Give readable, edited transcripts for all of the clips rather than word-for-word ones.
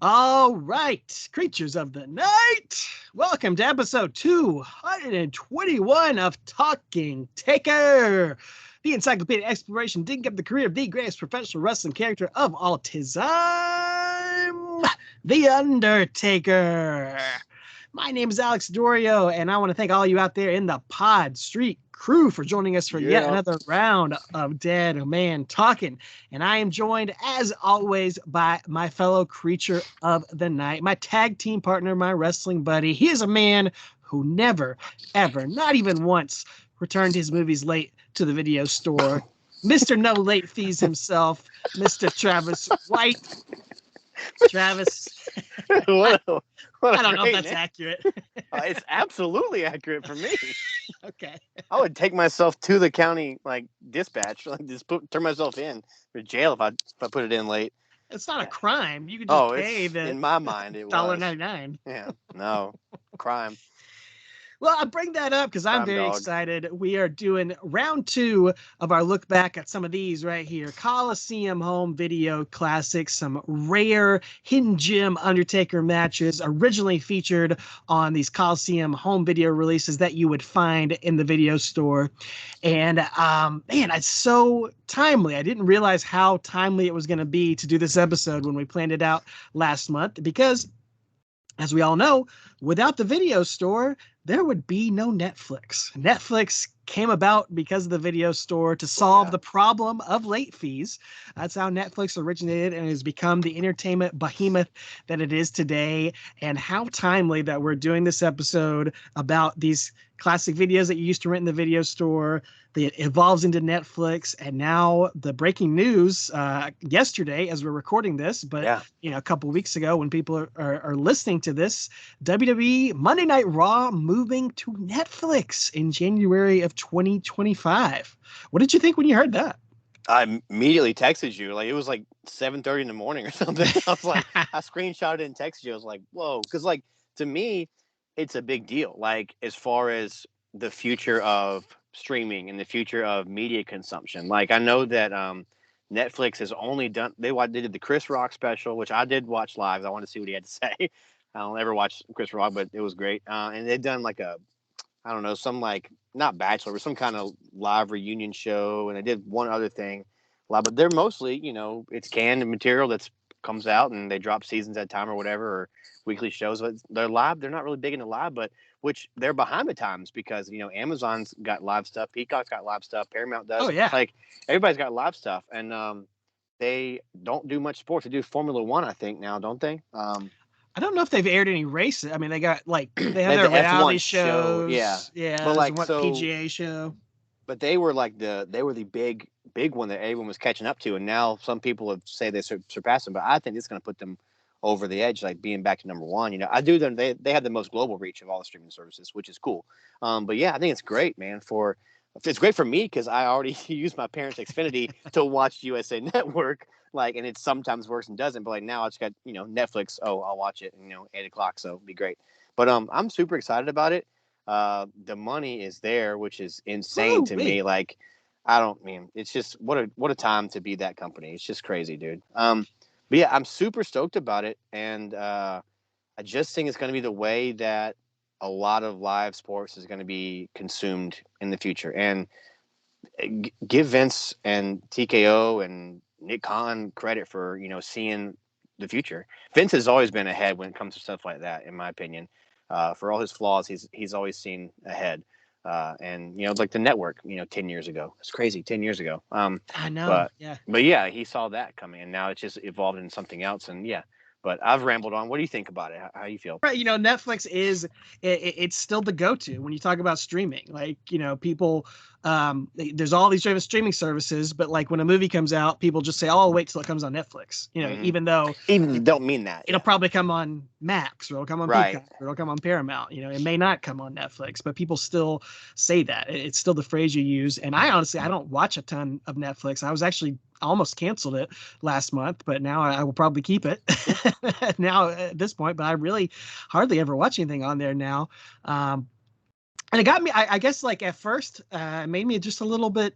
All right, creatures of the night, welcome to episode 221 of Talking Taker, the encyclopedic exploration digging up the career of the greatest professional wrestling character of all time, The Undertaker. My name is Alex Dorio, and I want to thank all you out there in the Pod Street crew for joining us for yet another round of Dead Man Talking. And I am joined, as always, by my fellow creature of the night, my tag team partner, my wrestling buddy. He is a man who never, ever, not even once, returned his movies late to the video store. Mr. No Late Fees himself, Mr. Travis White. Travis. what I don't know if that's accurate. It's absolutely accurate for me. Okay. I would take myself to the county dispatch, just turn myself in for jail if I put it in late. It's not a crime. You could just pay the in my mind it $1.99. Yeah, no crime. Well, I bring that up because I'm very excited. We are doing round 2 of our look back at some of these right here. Coliseum home video classics, some rare hidden gem Undertaker matches originally featured on these Coliseum home video releases that you would find in the video store. And man, it's so timely. I didn't realize how timely it was going to be to do this episode when we planned it out last month because, as we all know, without the video store, there would be no Netflix. Netflix came about because of the video store to solve the problem of late fees. That's how Netflix originated and has become the entertainment behemoth that it is today. And how timely that we're doing this episode about these classic videos that you used to rent in the video store. It evolves into Netflix, and now the breaking news yesterday, as we're recording this, but a couple weeks ago when people are listening to this, WWE Monday Night Raw moving to Netflix in January of 2025. What did you think when you heard that? I immediately texted you. It was 7:30 in the morning or something. I was like, I screenshotted and texted you. I was like, whoa, because to me, it's a big deal. As far as the future of streaming and the future of media consumption. I know that Netflix has only done they did the Chris Rock special, which I did watch live. I wanted to see what he had to say. I don't ever watch Chris Rock, but it was great. And they've done I don't know, some not Bachelor, but some kind of live reunion show, and they did one other thing. But they're mostly, it's canned material that's comes out and they drop seasons at a time or whatever, or weekly shows. But they're live. They're not really big into live, but which they're behind the times because Amazon's got live stuff, Peacock's got live stuff, Paramount does. Oh yeah, everybody's got live stuff, and they don't do much sports. They do Formula One, I think now, don't they? I don't know if they've aired any races. I mean, they got they have their reality shows. Yeah. But PGA show. But they were the big one that everyone was catching up to, and now some people have say they surpassed them. But I think it's going to put them over the edge, being back to number one. I do them. They have the most global reach of all the streaming services, which is cool. But yeah, I think it's great, man. It's great for me because I already use my parents' Xfinity to watch USA Network. And it sometimes works and doesn't. But now I just got Netflix. Oh, I'll watch it. 8:00, so it'll be great. But I'm super excited about it. The money is there, which is insane to me. It's just what a time to be that company. It's just crazy, dude. But yeah, I'm super stoked about it, and I just think it's going to be the way that a lot of live sports is going to be consumed in the future. And give Vince and TKO and Nick Khan credit for seeing the future. Vince has always been ahead when it comes to stuff like that, in my opinion. For all his flaws, he's always seen ahead. And the network, 10 years ago. It's crazy, 10 years ago. I know. But yeah, he saw that coming, and now it's just evolved into something else. And yeah, but I've rambled on. What do you think about it? How you feel? Right. Netflix it's still the go-to when you talk about streaming. People, there's all these streaming services, but when a movie comes out, people just say, "Oh, I'll wait till it comes on Netflix." Even though don't mean that. It'll probably come on Max, or it'll come on Peacock, or it'll come on Paramount. It may not come on Netflix, but people still say that. It's still the phrase you use. And I don't watch a ton of Netflix. I was actually almost canceled it last month, but now I will probably keep it now at this point. But I really hardly ever watch anything on there now. And it got me, I guess, at first, it made me just a little bit,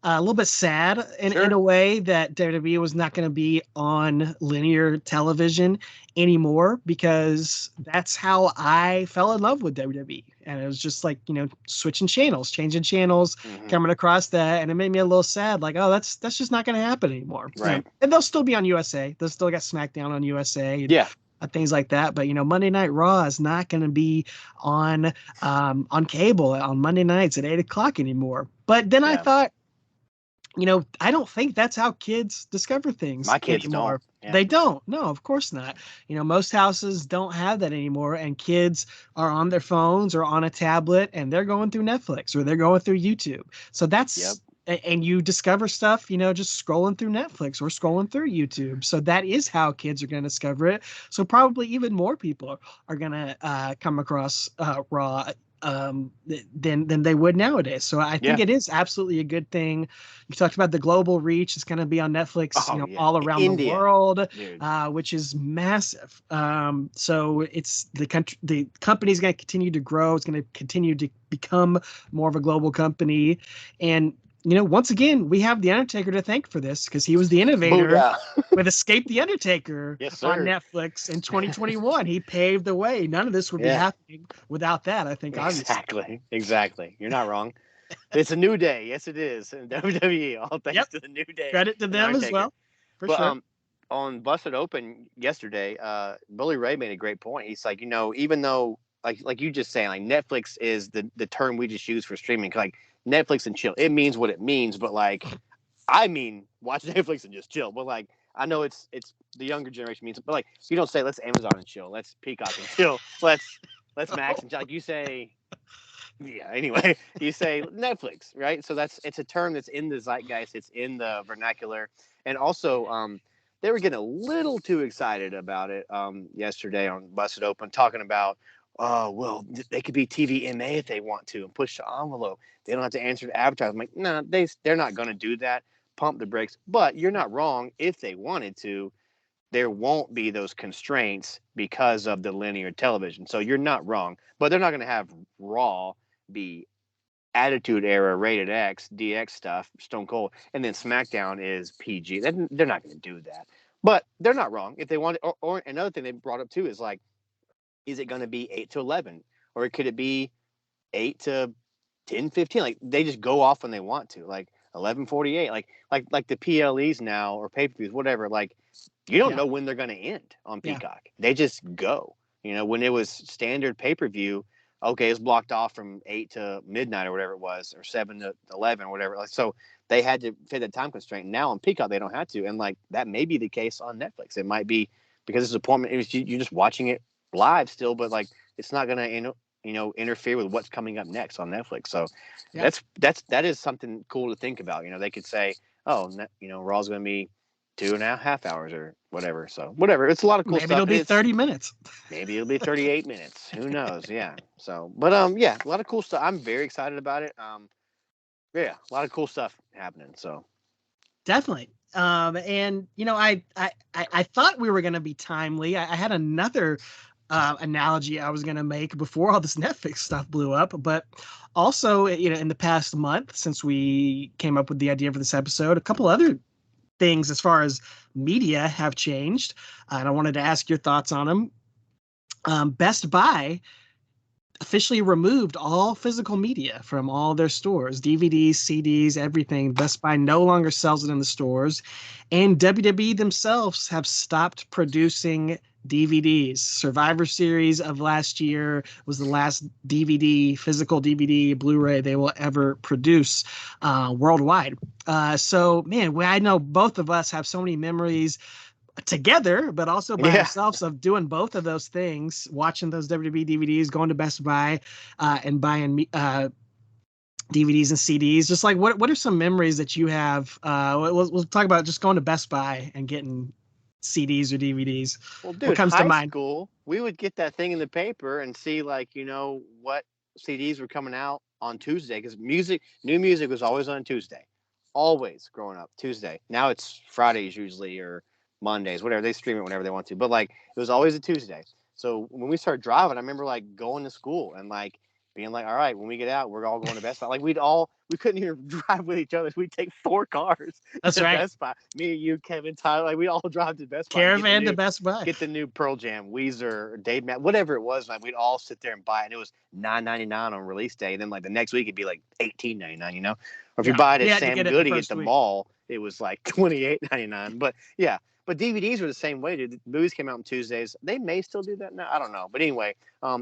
a little bit sad in Sure. a way that WWE was not going to be on linear television anymore, because that's how I fell in love with WWE. And it was just like, switching channels, changing channels, Hmm. coming across that. And it made me a little sad, like, oh, that's just not going to happen anymore. Right. And they'll still be on USA. They'll still got SmackDown on USA. Yeah. Things like that, but Monday Night Raw is not going to be on cable on Monday nights at 8 o'clock anymore. But then I Yeah. thought, I don't think that's how kids discover things My kids don't. anymore. Yeah. They don't. No, of course not. Most houses don't have that anymore, and kids are on their phones or on a tablet, and they're going through Netflix or they're going through YouTube. So Yep. and you discover stuff, just scrolling through Netflix or scrolling through YouTube. So that is how kids are going to discover it. So probably even more people are going to come across Raw than they would nowadays. So I think Yeah. it is absolutely a good thing. You talked about the global reach. It's going to be on Netflix, Oh yeah. all around the India, world, dude. which is massive. So it's the company's going to continue to grow. It's going to continue to become more of a global company. And once again, we have The Undertaker to thank for this, because he was the innovator Booyah. with Escape the Undertaker Yes, on sir. Netflix in 2021. He paved the way. None of this would be Yeah. happening without that, I think, obviously. Exactly. You're not wrong. It's a new day. Yes, it is. And WWE, all thanks Yep. to the new day Credit to and them as Undertaker. well, for But sure. on Busted Open yesterday, Billy Ray made a great point. He's like, even though like you just saying, like Netflix is the term we just use for streaming, like Netflix and chill. It means what it means, but like I mean watch Netflix and just chill. But like I know it's the younger generation means, but like you don't say let's Amazon and chill, let's Peacock and chill, let's Max and chill. Like you say, yeah, anyway, you say Netflix, right? So it's a term that's in the zeitgeist, it's in the vernacular. And also they were getting a little too excited about it yesterday on Busted Open, talking about, oh well, they could be TVMA if they want to and push the envelope. They don't have to answer to advertising. I'm like, no, they're not going to do that. Pump the brakes. But you're not wrong. If they wanted to, there won't be those constraints because of the linear television. So you're not wrong. But they're not going to have Raw be Attitude Era, Rated X, DX stuff, Stone Cold, and then SmackDown is PG. They're not going to do that. But they're not wrong. If they want, or another thing they brought up too is like, is it going to be 8 to 11, or could it be 8 to 10, 15? Like they just go off when they want to, like 11:48, like the PLEs now or pay per views, whatever. Like you don't Yeah. know when they're going to end on Yeah. Peacock. They just go. When it was standard pay per view, okay, it's blocked off from 8 to midnight or whatever it was, or 7 to 11 or whatever. So they had to fit that time constraint. Now on Peacock, they don't have to. And like that may be the case on Netflix. It might be because it's appointment. You're just watching it live still, but like it's not going to, interfere with what's coming up next on Netflix. So Yeah. that is something cool to think about. They could say, oh, Raw's going to be 2.5 hours or whatever. So whatever. It's a lot of cool Maybe stuff. it'll be 30 minutes. Maybe it'll be 38 minutes. Who knows? Yeah. So, but yeah, a lot of cool stuff. I'm very excited about it. Yeah, a lot of cool stuff happening. So Definitely. And I thought we were going to be timely. I had another analogy I was going to make before all this Netflix stuff blew up, but also, in the past month since we came up with the idea for this episode, a couple other things as far as media have changed, and I wanted to ask your thoughts on them. Best Buy officially removed all physical media from all their stores, DVDs, CDs, everything. Best Buy no longer sells it in the stores, and WWE themselves have stopped producing DVDs. Survivor Series of last year was the last physical DVD, Blu-ray they will ever produce worldwide. So, man, I know both of us have so many memories together, but also by ourselves, of doing both of those things, watching those WWE DVDs, going to Best Buy and buying DVDs and CDs. Just like, what are some memories that you have? We'll talk about just going to Best Buy and getting CDs or DVDs. Well, What dude, comes to high mind? school, we would get that thing in the paper and see, like, what CDs were coming out on Tuesday, because new music was always on Tuesday. Always growing up, Tuesday. Now it's Fridays usually, or Mondays, whatever. They stream it whenever they want to. But like it was always a Tuesday. So when we started driving, I remember like going to school and like being like, all right, when we get out, we're all going to Best Buy. Like we couldn't even drive with each other. We'd take 4 cars That's to right. Best Buy. Me, you, Kevin, Tyler, like we all drive to Best Buy. Caravan to Best Buy. Get the new Pearl Jam, Weezer, Dave Matt, whatever it was. Like we'd all sit there and buy it. And it was $9.99 on release day. And then like the next week it'd be like $18.99, you know? Or if you buy it at Sam Goody at the mall, it was like $28.99. But yeah. But DVDs were the same way, dude. The movies came out on Tuesdays. They may still do that now. I don't know. But anyway,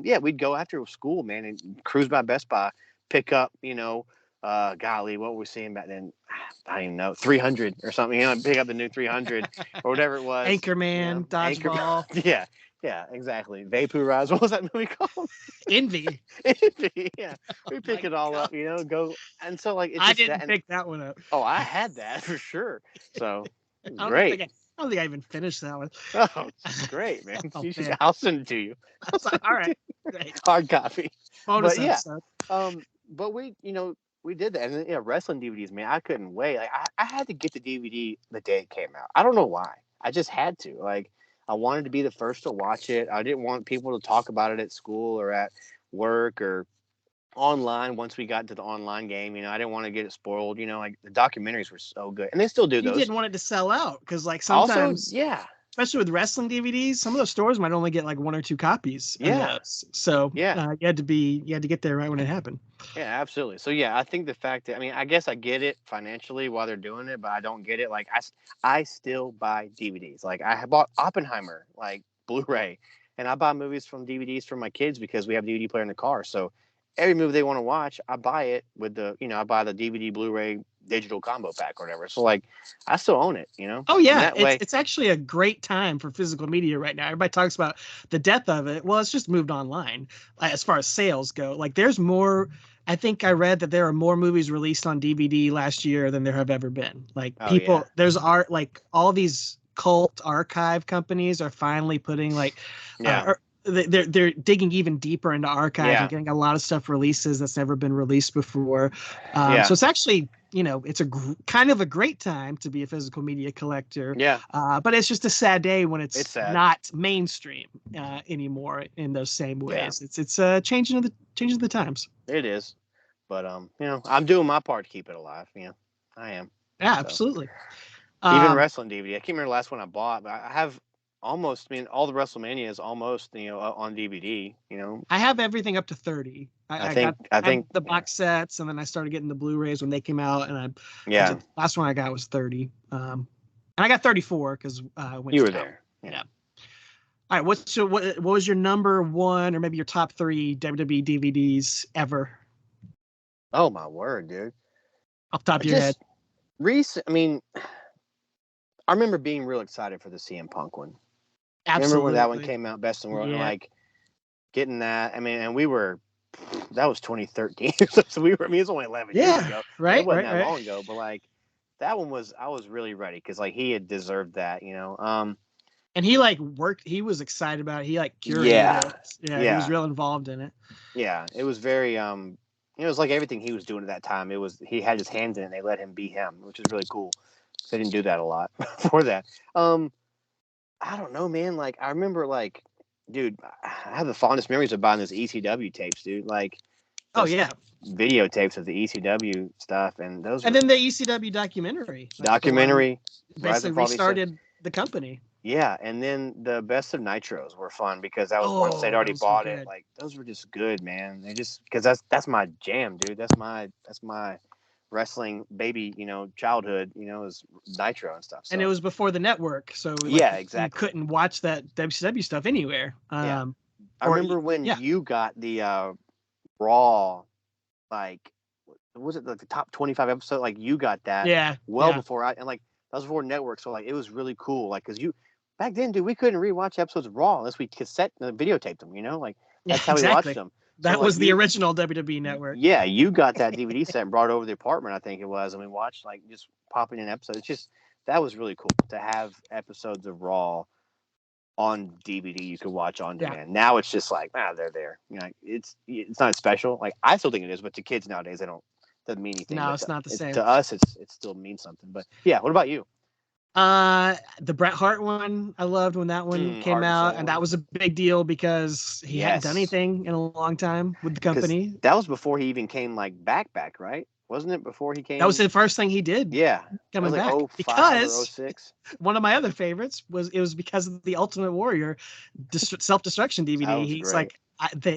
yeah, we'd go after school, man, and cruise by Best Buy, pick up, golly, what were we seeing back then? I don't even know, 300 or something. Pick up the new 300 or whatever it was. Anchorman, Dodgeball. Yeah, exactly. Vaporize. What was that movie called? Envy. Envy. Yeah, we pick it all up. Go, and so like I didn't pick that one up. Oh, I had that for sure. So great. I don't think I even finished that one. Oh, great, man. I'll send it to you. All right. Great. Hard copy. Bonus but episode. But we did that. And then, wrestling DVDs, man, I couldn't wait. Like I had to get the DVD the day it came out. I don't know why. I just had to. Like I wanted to be the first to watch it. I didn't want people to talk about it at school or at work or online once we got to the online game. I didn't want to get it spoiled. Like the documentaries were so good, and they still do those. You didn't want it to sell out because like sometimes, also, yeah, especially with wrestling DVDs, some of those stores might only get like 1 or 2 copies. Yeah. So yeah, you had to get there right when it happened. Yeah, absolutely. So yeah, I think the fact that I guess I get it financially while they're doing it, but I don't get it. Like I still buy DVDs. Like I bought Oppenheimer like Blu-ray, and I buy movies from DVDs for my kids because we have a DVD player in the car. So every movie they want to watch, I buy it with I buy the DVD, Blu-ray, digital combo pack or whatever. So like, I still own it, Oh yeah, it's actually a great time for physical media right now. Everybody talks about the death of it. Well, it's just moved online as far as sales go. Like there's more. I think I read that there are more movies released on DVD last year than there have ever been. Like there's art, like all these cult archive companies are finally putting like, they're digging even deeper into archive and getting a lot of stuff releases that's never been released before. So it's actually, it's kind of a great time to be a physical media collector. Yeah. But it's just a sad day when it's not mainstream anymore in those same ways. Yeah. It's changing of the times. It is, but I'm doing my part to keep it alive. I am. Yeah, absolutely. Even wrestling DVD. I can't remember the last one I bought, but I have almost. All the WrestleMania is almost on DVD. I have everything up to 30. I think the box sets, and then I started getting the Blu-rays when they came out, and the last one I got was 30. And I got 34 because you were there. Yeah. All right. What was your number one, or maybe your top 3 WWE DVDs ever? Oh my word, dude! Off the top of your head. I remember being real excited for the CM Punk one. Absolutely. Remember when that one came out, Best in the World, and like getting that. And that was 2013. So we were. It was only 11 years ago. Right. It wasn't that long ago, but like that one was. I was really ready because like he had deserved that, And he like worked. He was excited about it. He like curated it. Yeah. He was real involved in it. Yeah, it was very. It was like everything he was doing at that time. He had his hands in it. And they let him be him, which is really cool. They didn't do that a lot before that. I don't know, man. Like I remember, like, dude, I have the fondest memories of buying those ECW tapes, dude. Like, videotapes of the ECW stuff, and those. And then the ECW documentary. Basically restarted the company. Yeah, and then the Best of Nitros were fun because that was once they'd already bought it. Like those were just good, man. They just because that's my jam, dude. That's my wrestling baby, childhood, is Nitro and stuff. So. And it was before the network, so exactly. You couldn't watch that WCW stuff anywhere. I remember when you got the Raw, like, was it like the top 25 episode? Like you got that, before that was before network, so like it was really cool, like because back then, dude, we couldn't rewatch episodes of Raw unless we videotaped them, like that's how we watched them. That was the original WWE network. Yeah, you got that DVD set and brought it over to the apartment, I think it was, and we watched just popping in episodes. It's just that was really cool to have episodes of Raw on DVD you could watch on demand. Now it's just like, they're there. It's not special. Like I still think it is, but to kids nowadays, doesn't mean anything. No, it's not the same. To us, it still means something. But yeah, what about you? The Bret Hart one, I loved when that one came out, and that was a big deal because he hadn't done anything in a long time with the company. That was before he even came like back, right? Wasn't it before he came? That was the first thing he did. Yeah, coming back. Like 05 because or 06. One of my other favorites was because of the Ultimate Warrior self-destruction DVD. He's great. Like,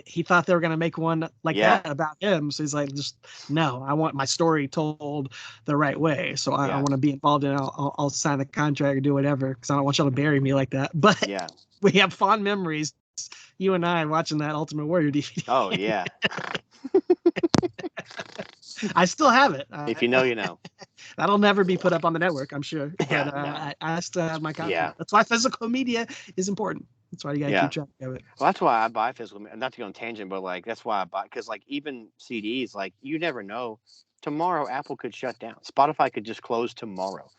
he thought they were going to make one like that about him. So he's like, just no, I want my story told the right way. So I want to be involved in it. I'll sign the contract or do whatever because I don't want y'all to bury me like that. But we have fond memories, you and I, watching that Ultimate Warrior DVD. Oh, yeah. I still have it. If you know, you know. That'll never be put up on the network, I'm sure. But no. I still have my copy. Yeah. That's why physical media is important. That's why you gotta keep track of it. Well, that's why I buy physical media. Not to go on tangent, but like that's why I buy, because like even CDs, like you never know. Tomorrow Apple could shut down. Spotify could just close tomorrow.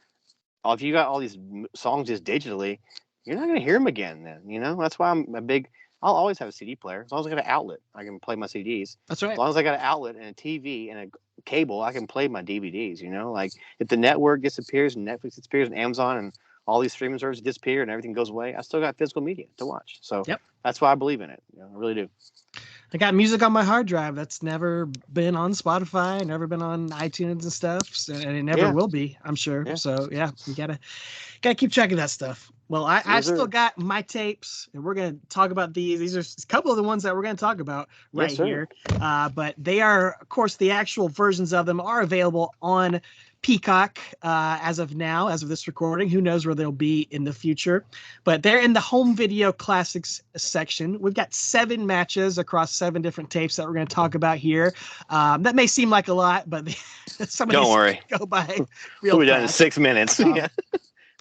If you got all these songs just digitally, you're not gonna hear them again. Then that's why I'm a big. I'll always have a CD player as long as I got an outlet. I can play my CDs. That's right. As long as I got an outlet and a TV and a cable, I can play my DVDs. Like if the network disappears and Netflix disappears and Amazon and all these streaming services disappear and everything goes away, I still got physical media to watch. So that's why I believe in it. I really do. I got music on my hard drive that's never been on Spotify, never been on iTunes and stuff, and it never will be, I'm sure. Yeah. So you gotta keep track of that stuff. Well, I still got my tapes, and we're gonna talk about these. These are a couple of the ones that we're gonna talk about here. But they are, of course, the actual versions of them are available on Peacock as of now, as of this recording. Who knows where they'll be in the future? But they're in the home video classics section. We've got 7 matches across 7 different tapes that we're going to talk about here. That may seem like a lot, but some of these go by real fast. We're done in 6 minutes.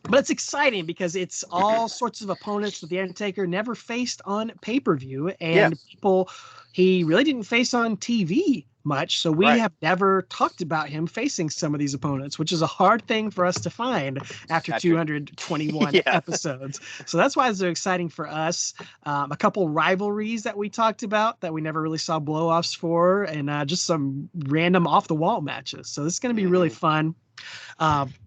But it's exciting because it's all sorts of opponents that The Undertaker never faced on pay-per-view, and people he really didn't face on TV much. So we have never talked about him facing some of these opponents, which is a hard thing for us to find after 221 episodes. So that's why it's so exciting for us. A couple rivalries that we talked about that we never really saw blow-offs for, and just some random off-the-wall matches. So this is going to be really fun.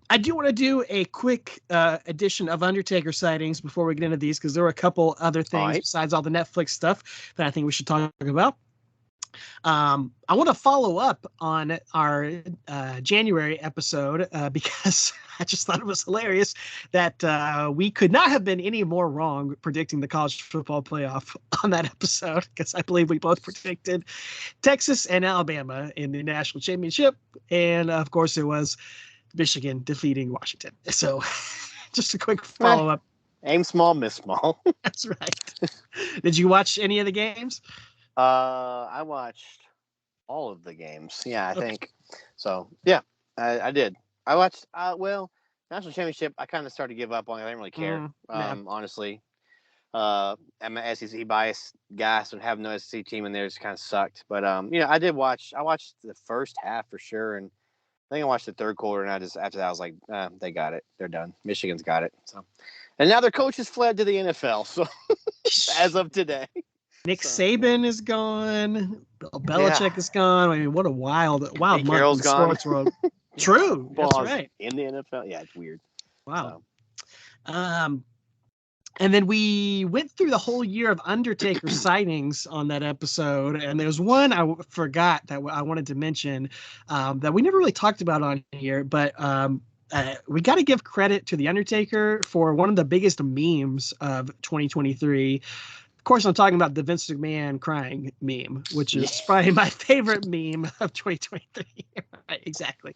I do want to do a quick edition of Undertaker sightings before we get into these, because there were a couple other things besides all the Netflix stuff that I think we should talk about. I want to follow up on our January episode because I just thought it was hilarious that we could not have been any more wrong predicting the college football playoff on that episode, because I believe we both predicted Texas and Alabama in the national championship. And of course, it was Michigan defeating Washington. So just a quick follow-up. Aim small, miss small. That's right. Did you watch any of the games? I watched all of the games. Yeah, I think so. Yeah, I did. I watched. National championship. I kind of started to give up on it. I didn't really care. Honestly, I'm an SEC biased guy, so have no SEC team in there. Just kind of sucked. But I did watch. I watched the first half for sure, and I think I watched the third quarter. And after that, I was like, they got it. They're done. Michigan's got it. So, and now their coach has fled to the NFL. So, as of today. Nick Saban is gone. Bill Belichick is gone. I mean, what a wild month in the sports world. True. That's right. In the NFL. Yeah, it's weird. Wow. So. And then we went through the whole year of Undertaker sightings on that episode. And there's one I forgot that I wanted to mention that we never really talked about on here. But we got to give credit to The Undertaker for one of the biggest memes of 2023. Of course, I'm talking about the Vince McMahon crying meme, which is probably my favorite meme of 2023. Right, exactly.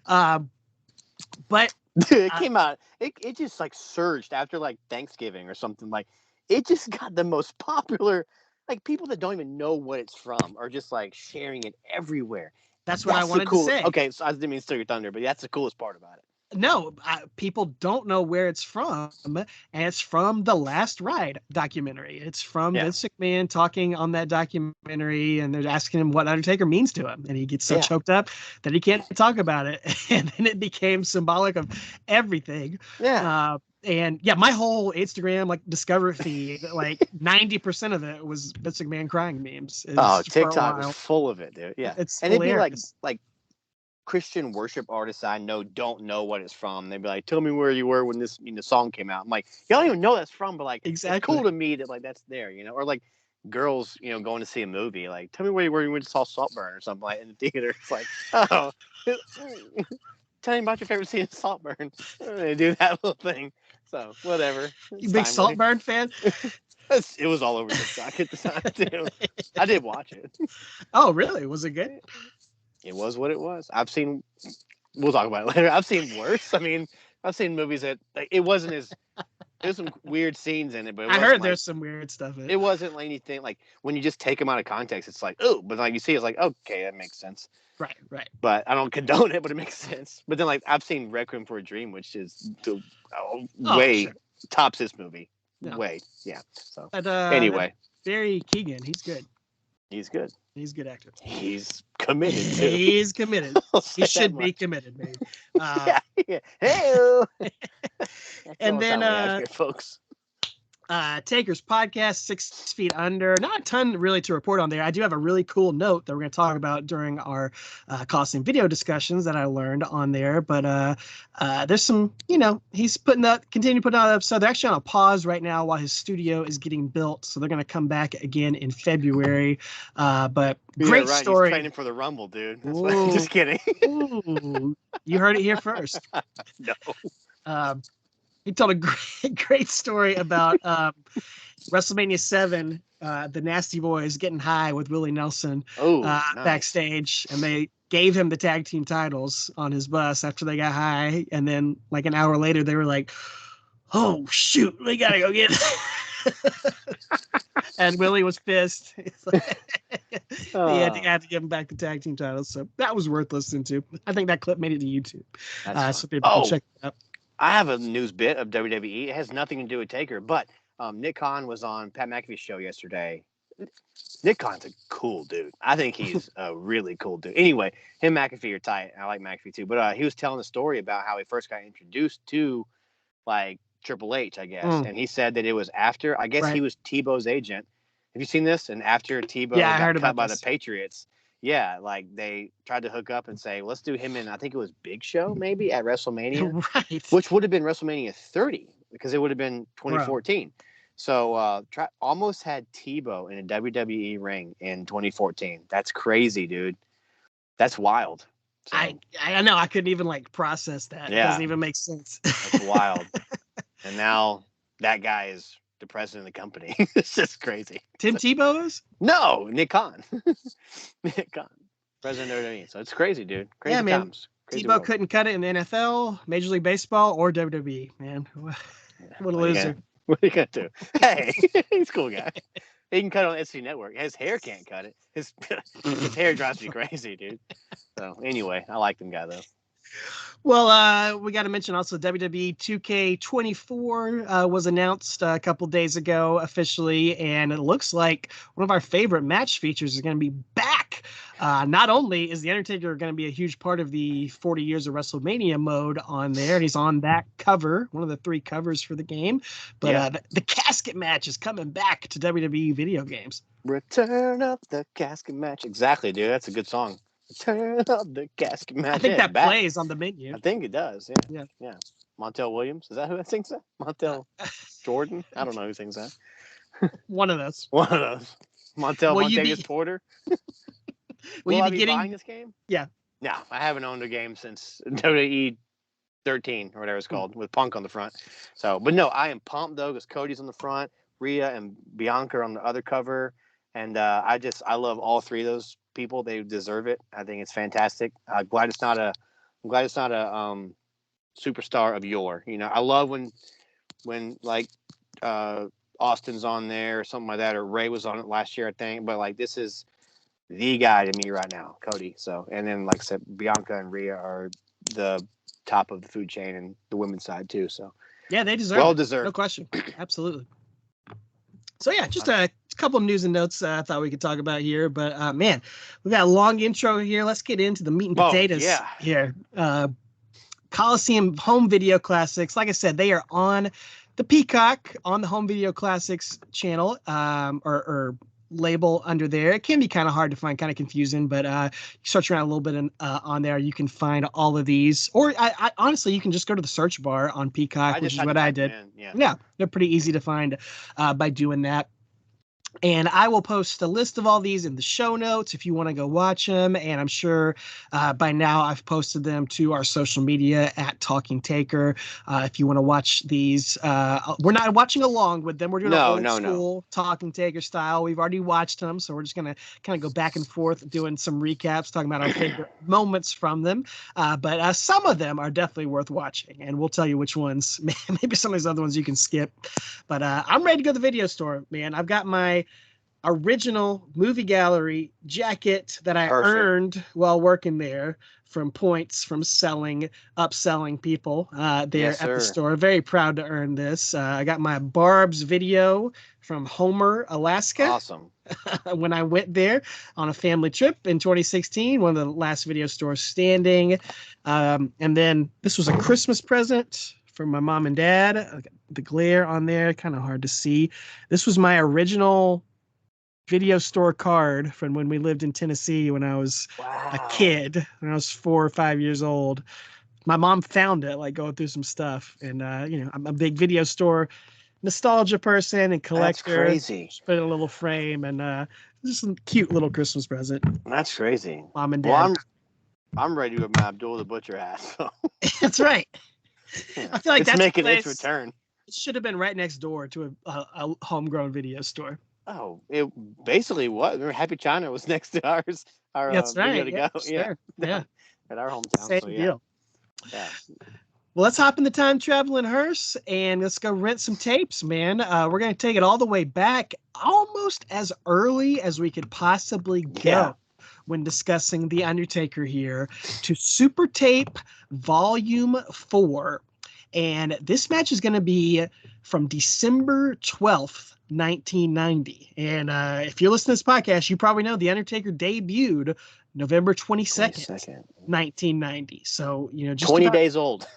But it came out. It just like surged after like Thanksgiving or something. Like it just got the most popular. Like people that don't even know what it's from are just like sharing it everywhere. That's what I wanted to say. Okay, so I didn't mean to steal your thunder, but that's the coolest part about it. No, people don't know where it's from, and it's from the Last Ride documentary. It's from Vince McMahon talking on that documentary, and they're asking him what Undertaker means to him, and he gets so choked up that he can't talk about it, and then it became symbolic of everything. And my whole Instagram Discover feed, 90% of it was Vince McMahon crying memes. TikTok was full of it, dude. Yeah, it's and hilarious. It'd be like Christian worship artists I know don't know what it's from. They'd be like, "Tell me where you were when this song came out." I'm like, "Y'all don't even know that's from," but like, Exactly. It's cool to me that like that's there, or like girls, going to see a movie, like, "Tell me where you were when you went to saw Saltburn," or something like in the theater. It's like, oh, tell me about your favorite scene in Saltburn. They do that little thing. So whatever. You big Saltburn fan? It was all over TikTok at the time too. I did watch it. Oh, really? Was it good? It was what it was. We'll talk about it later. I've seen worse. I mean, I've seen movies that like, it wasn't as. There's some weird scenes in it, but I heard there's some weird stuff in it. It wasn't like anything like when you just take them out of context. It's like, oh, but like you see, it's like, okay, that makes sense. Right. But I don't condone it, but it makes sense. But then like I've seen Requiem for a Dream, which is way tops this movie. No. Way, yeah. So anyway, Barry Keoghan, he's good. He's good. He's a good actor. He's committed. Too. He's committed. He should be committed, maybe. Yeah. Hey. And then, folks. Taker's podcast, 6 Feet Under. Not a ton really to report on there. I do have a really cool note that we're going to talk about during our Coliseum video discussions that I learned on there. But there's some, he's continue putting out an episode. They're actually on a pause right now while his studio is getting built. So they're going to come back again in February. But great story. He's training for the Rumble, dude. That's what, just kidding. Ooh, you heard it here first. No. He told a great story about WrestleMania 7, the Nasty Boys getting high with Willie Nelson nice. Backstage, and they gave him the tag team titles on his bus after they got high, and then like an hour later they were like, "Oh shoot, we gotta go get it." And Willie was pissed. He had to give him back the tag team titles, so that was worth listening to. I think that clip made it to YouTube, so people can check it out. I have a news bit of WWE. It has nothing to do with Taker, but Nick Khan was on Pat McAfee's show yesterday. Nick Khan's a cool dude. I think he's a really cool dude. Anyway, him and McAfee are tight. I like McAfee too. But he was telling the story about how he first got introduced to like Triple H, I guess. And he said that it was after, I guess he was Tebow's agent. Have you seen this? And after Tebow got cut by the Patriots. Yeah, like they tried to hook up and say, let's do him in, I think it was Big Show maybe at WrestleMania, right? Which would have been WrestleMania 30 because it would have been 2014. Bro. So almost had Tebow in a WWE ring in 2014. That's crazy, dude. That's wild. So, I know. I couldn't even like process that. Yeah. It doesn't even make sense. That's wild. And now that guy is the president of the company. It's just crazy. Tim Tebow is? No, Nick Khan. Nick Khan, president of WWE. So it's crazy, dude. Crazy times. Crazy Tebow couldn't cut it in the NFL, Major League Baseball, or WWE. Man, what a loser. What are you gonna do? Hey, he's a cool guy. He can cut it on SC Network. His hair can't cut it. His hair drives me crazy, dude. So anyway, I like them guy though. Well, we got to mention also WWE 2K24 was announced a couple days ago officially, and it looks like one of our favorite match features is going to be back. Not only is The Undertaker going to be a huge part of the 40 Years of WrestleMania mode on there, and he's on that cover, one of the 3 covers for the game, but the casket match is coming back to WWE video games. Return of the casket match. Exactly, dude. That's a good song. Turn up the casket match. I think that plays on the menu. I think it does. Yeah. Montel Williams. Is that who that sings that? Montel Jordan? I don't know who sings that. One of those. Montavious Porter. Will I be buying this game? Yeah. No, I haven't owned a game since WWE 13 or whatever it's called with Punk on the front. So, but no, I am pumped though because Cody's on the front, Rhea and Bianca are on the other cover, and I love all 3 of those people. They deserve it. I think it's fantastic. I'm glad it's not a superstar of yore. I love when like Austin's on there or something like that, or Ray was on it last year, I think. But like this is the guy to me right now, Cody. So, and then like I said, Bianca and Rhea are the top of the food chain and the women's side too. So yeah, they deserve well it. Deserved. No question. Absolutely. So yeah, just a couple of news and notes I thought we could talk about here. But man, we got a long intro here. Let's get into the meat and potatoes here. Coliseum Home Video Classics. Like I said, they are on the Peacock on the Home Video Classics channel, or label under there. It can be kind of hard to find, kind of confusing, but you search around a little bit on there, you can find all of these. Or I honestly, you can just go to the search bar on Peacock, which is what I did. Yeah, they're pretty easy to find by doing that. And I will post a list of all these in the show notes if you want to go watch them. And I'm sure by now I've posted them to our social media at Talking Taker. If you want to watch these, we're not watching along with them. We're doing old school Talking Taker style. We've already watched them, so we're just going to kind of go back and forth doing some recaps, talking about our favorite moments from them. But some of them are definitely worth watching, and we'll tell you which ones. Maybe some of these other ones you can skip. But I'm ready to go to the video store, man. I've got my original movie gallery jacket that I earned while working there from points from upselling people there at the store. Very proud to earn this. I got my Barb's video from Homer, Alaska. Awesome. When I went there on a family trip in 2016, one of the last video stores standing. And then this was a Christmas present from my mom and dad. The glare on there, kind of hard to see. This was my original video store card from when we lived in Tennessee when I was a kid, when I was 4 or 5 years old. My mom found it, like going through some stuff. And, I'm a big video store nostalgia person and collector. That's crazy. Just put it in a little frame and just a cute little Christmas present. That's crazy. Mom and dad. Well, I'm ready to go my Abdul the Butcher ass. So. That's right. Yeah. I feel like that's making its return. It should have been right next door to a homegrown video store. Oh, it basically was. Remember, Happy China was next to ours. That's right. Video to go. Sure. Yeah. At our hometown. Same deal. Yeah. Well, let's hop in the time traveling hearse and let's go rent some tapes, man. We're going to take it all the way back, almost as early as we could possibly go when discussing The Undertaker here, to Super Tape Volume 4. And this match is going to be from December 12th, 1990. And if you're listening to this podcast, you probably know The Undertaker debuted November 22nd, 1990. So, just 20 days old.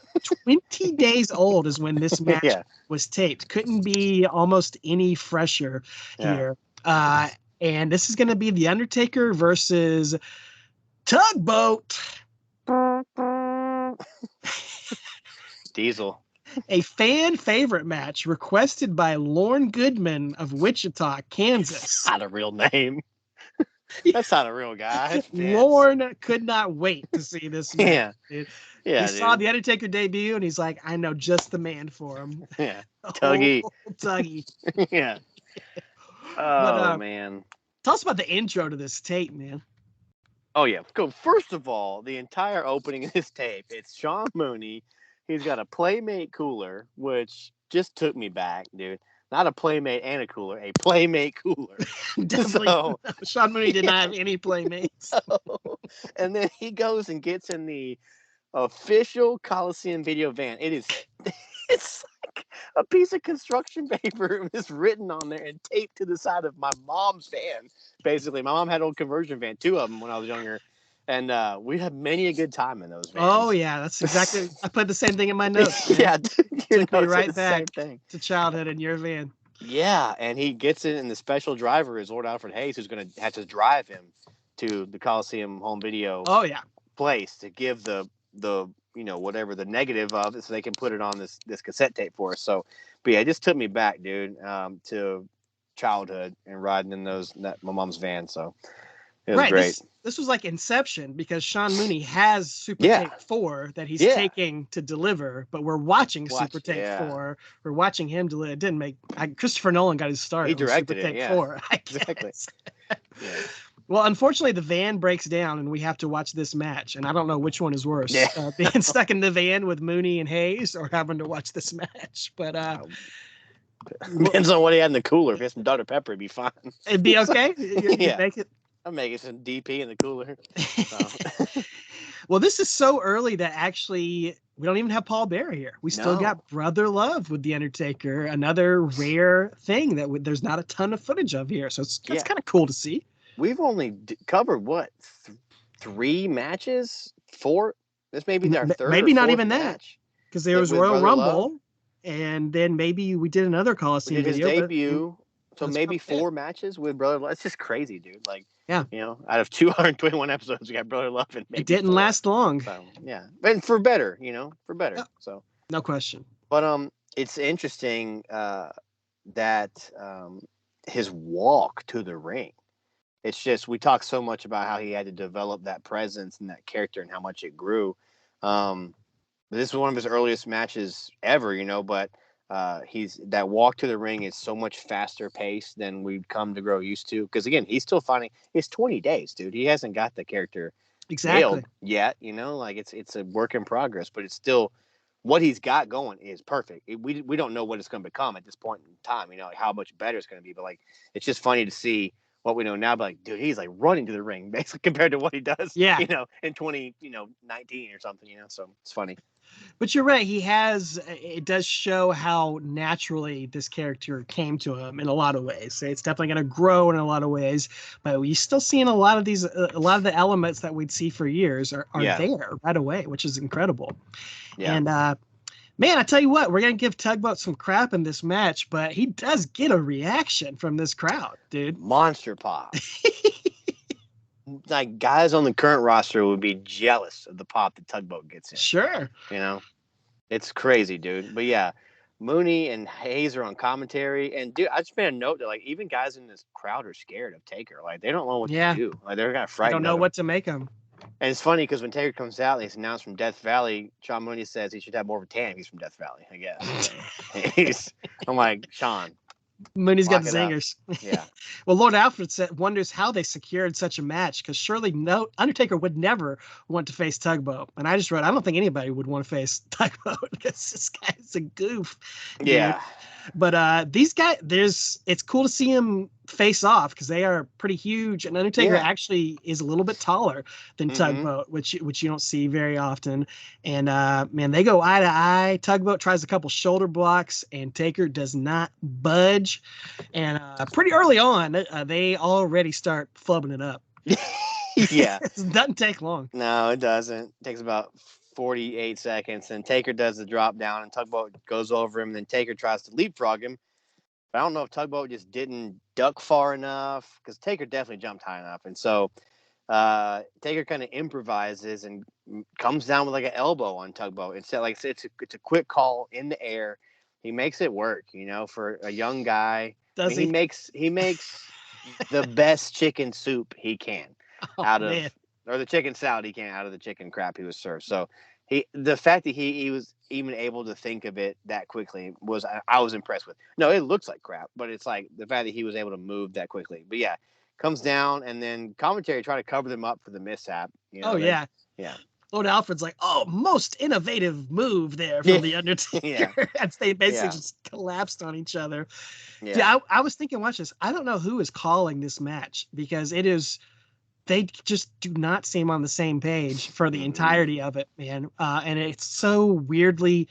20 days old is when this match was taped. Couldn't be almost any fresher here. And this is going to be The Undertaker versus Tugboat. Diesel. A fan favorite match requested by Lorne Goodman of Wichita, Kansas. Not a real name. That's not a real guy. Lorne could not wait to see this match. He saw The Undertaker debut and he's like, I know just the man for him. Yeah. Tuggy. Tuggy. Yeah. Oh, man. Tell us about the intro to this tape, man. Oh, yeah. Go. First of all, the entire opening of this tape, it's Sean Mooney. He's got a Playmate cooler, which just took me back, dude. Not a Playmate and a cooler, a Playmate cooler. Definitely. So, Sean Mooney did not have any Playmates. And then he goes and gets in the official Coliseum video van. It's like a piece of construction paper is written on there and taped to the side of my mom's van. Basically, my mom had an old conversion van, 2 of them when I was younger. And we had many a good time in those vans. Oh, yeah. That's exactly. I put the same thing in my notes. Yeah. Took me right back to childhood in your van. Yeah. And he gets in, and the special driver is Lord Alfred Hayes, who's going to have to drive him to the Coliseum home video place to give the whatever the negative of it so they can put it on this cassette tape for us. So, but yeah, it just took me back, dude, to childhood and riding in my mom's van. So it was great. This was like Inception because Sean Mooney has Super Tape 4 that he's taking to deliver, but we're watching Super Tape 4. We're watching him deliver. It didn't make Christopher Nolan got his start. He directed Super Tape 4. Exactly. Well, unfortunately, the van breaks down and we have to watch this match. And I don't know which one is worse, being stuck in the van with Mooney and Hayes or having to watch this match. But depends on what he had in the cooler. If he had some Dr. Pepper, it'd be fine. It'd be okay. You'd make it. I'm making some DP in the cooler. So. Well, this is so early that actually we don't even have Paul Bearer here. We still got Brother Love with The Undertaker, another rare thing that there's not a ton of footage of here. So it's kind of cool to see. We've only covered, 3 matches? 4? This may be our third Maybe not even match. that. Because there was Royal Rumble, and then maybe we did another Coliseum video. His debut, So maybe 4 matches with Brother Love. It's just crazy, dude. Like, yeah, out of 221 episodes, we got Brother Love and maybe it didn't 4. last long. So yeah, and for better, for better. So no question. But it's interesting that his walk to the ring. It's just we talk so much about how he had to develop that presence and that character and how much it grew. This was one of his earliest matches ever, but he's that walk to the ring is so much faster paced than we've come to grow used to. Because again, he's still finding it's 20 days, dude. He hasn't got the character nailed yet. Like it's a work in progress, but it's still what he's got going is perfect. We don't know what it's going to become at this point in time. Like how much better it's going to be. But like it's just funny to see what we know now. But like, dude, he's like running to the ring basically compared to what he does. Yeah. In 2019 or something. So it's funny. But you're right. It does show how naturally this character came to him in a lot of ways. So it's definitely going to grow in a lot of ways, but we're still seeing a lot of the elements that we'd see for years are there right away, which is incredible. Yeah. And, man, I tell you what, we're going to give Tugboat some crap in this match, but he does get a reaction from this crowd, dude. Monster pop. Like guys on the current roster would be jealous of the pop that Tugboat gets in. Sure. It's crazy, dude. But yeah, Mooney and Hayes are on commentary. And dude, I just made a note that like even guys in this crowd are scared of Taker. Like they don't know what to do. Like they're kind of frightened. They don't know what to make him. And it's funny because when Taker comes out and he's announced from Death Valley, Sean Mooney says he should have more of a tan. He's from Death Valley, I guess. I'm like, Sean. Mooney's got the zingers. Yeah. Well, Lord Alfred wonders how they secured such a match because surely Undertaker would never want to face Tugboat. And I just wrote, I don't think anybody would want to face Tugboat because this guy's a goof. Yeah. Dude. But these guys, it's cool to see them face off because they are pretty huge. And Undertaker actually is a little bit taller than Tugboat, which you don't see very often. And man, they go eye to eye. Tugboat tries a couple shoulder blocks, and Taker does not budge. And pretty early on, they already start flubbing it up. Yeah, it doesn't take long. No, it doesn't. It takes about 48 seconds, and Taker does the drop down, and Tugboat goes over him, and then Taker tries to leapfrog him. But I don't know if Tugboat just didn't duck far enough, because Taker definitely jumped high enough. And so Taker kind of improvises and comes down with like an elbow on Tugboat. Instead, like it's a quick call in the air. He makes it work, for a young guy. He makes the best chicken soup he can or the chicken salad he can out of the chicken crap he was served. So the fact that he was even able to think of it that quickly I was impressed with. No, it looks like crap, but it's like the fact that he was able to move that quickly. But yeah, comes down, and then commentary try to cover them up for the mishap. Yeah. Lord Alfred's like, most innovative move there from the Undertaker. Yeah. They basically just collapsed on each other. Yeah. Dude, I was thinking, watch this. I don't know who is calling this match because they just do not seem on the same page for the entirety of it, man. And it's so weirdly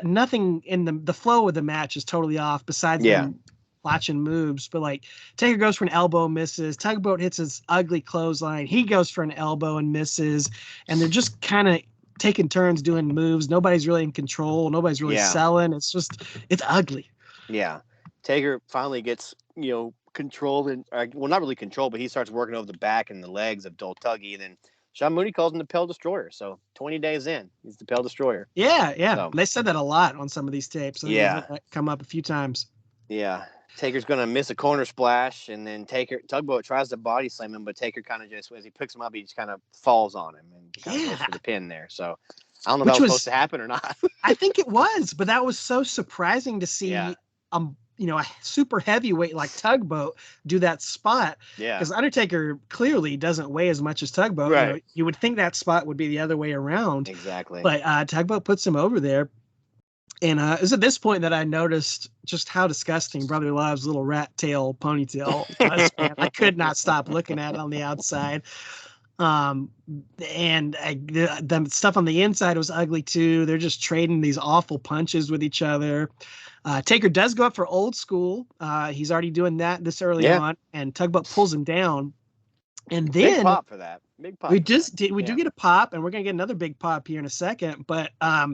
nothing in the flow of the match is totally off besides them watching moves. But like Taker goes for an elbow, misses. Tugboat hits his ugly clothesline. He goes for an elbow and misses. And they're just kind of taking turns doing moves. Nobody's really in control. Nobody's really selling. It's ugly. Yeah. Taker finally gets, control and not really control, but he starts working over the back and the legs of Dole Tuggy, and then Sean Mooney calls him the Pale Destroyer. So 20 days in, he's the Pale Destroyer. Yeah. So, they said that a lot on some of these tapes. Come up a few times. Yeah. Taker's gonna miss a corner splash, and then Tugboat tries to body slam him, but Taker kind of just, as he picks him up, he just kind of falls on him and kind of goes for the pin there. So I don't know if that was supposed to happen or not. I think it was, but that was so surprising to see. A super heavyweight like Tugboat do that spot. Yeah. Because Undertaker clearly doesn't weigh as much as Tugboat. Right. You would think that spot would be the other way around. Exactly. But Tugboat puts him over there. And it was at this point that I noticed just how disgusting Brother Love's little rat tail ponytail was. I could not stop looking at it on the outside. And the stuff on the inside was ugly too. They're just trading these awful punches with each other. Taker does go up for old school. He's already doing that this early on, and Tugboat pulls him down. And then big pop for that. Big pop. We do get a pop, and we're gonna get another big pop here in a second. But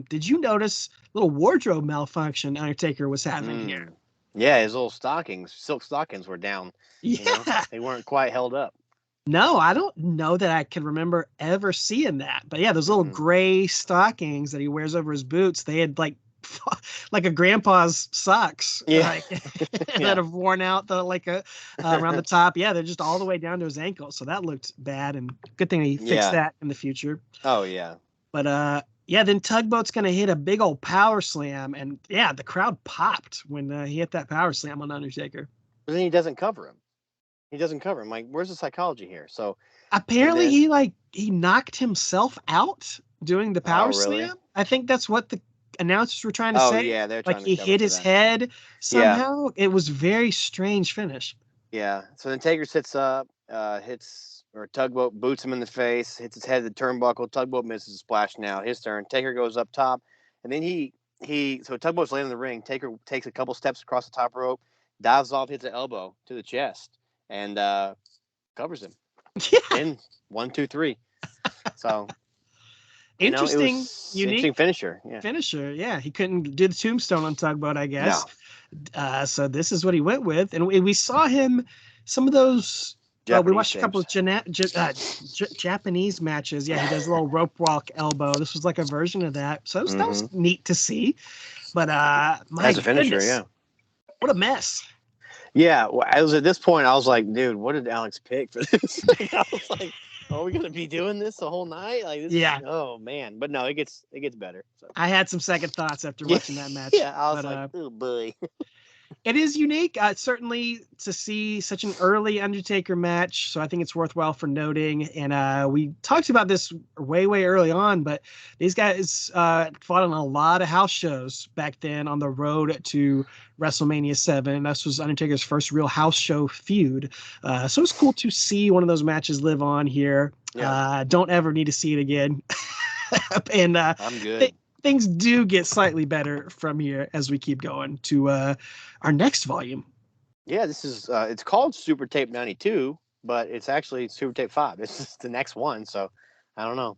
did you notice a little wardrobe malfunction Undertaker was having here? Yeah, his little stockings, silk stockings, were down. Yeah. They weren't quite held up. No, I don't know that I can remember ever seeing that. But yeah, those little Mm-mm. gray stockings that he wears over his boots, they had like a grandpa's socks, Yeah, like that yeah, have worn out around the top. Yeah, they're just all the way down to his ankles. So that looked bad, and good thing he fixed yeah. that in the future. Oh yeah. But yeah, then Tugboat's gonna hit a big old power slam, and yeah, the crowd popped when he hit that power slam on Undertaker. But then he doesn't cover him. He doesn't cover him. Like, where's the psychology here? So, and Apparently, then, he knocked himself out doing the oh power really? slam. I think that's what the announcers were trying to Oh say. yeah, they're Like trying to he cover hit for his that. head Yeah, somehow. It was very strange finish. yeah. So then Taker sits up, hits or Tugboat boots him in the face, hits his head at the turnbuckle. Tugboat misses a splash. Now his turn. Taker goes up top, and then so Tugboat's laying in the ring. Taker takes a couple steps across the top rope, dives off, hits an elbow to the chest, and covers him. Yeah, In 1, 2, 3. So it interesting, was interesting unique finisher. Yeah. finisher. Yeah, he couldn't do the tombstone on Tugboat, I guess. No. So this is what he went with, and we saw him some of those. We Japanese watched a couple of Japanese matches. Yeah, he does a little rope walk elbow. This was like a version of that, so that was neat to see. But my As a finisher, goodness, yeah. what a mess! Yeah, well, I was at this point. I was like, dude, what did Alex pick for this? I was like, are we gonna be doing this the whole night? Like this? Yeah, Oh man, but no, it gets better. So. I had some second thoughts after Yeah, watching that match. yeah. I was But like, oh boy. it is unique, certainly, to see such an early Undertaker match. So I think it's worthwhile for noting. And we talked about this way, way early on, but these guys fought on a lot of house shows back then on the road to WrestleMania 7. This was Undertaker's first real house show feud. So it's cool to see one of those matches live on here. Yeah. Don't ever need to see it again. And I'm good. Things do get slightly better from here as we keep going to our next volume. Yeah, this is it's called Super Tape 92, but it's actually Super Tape 5. This is the next one, so I don't know.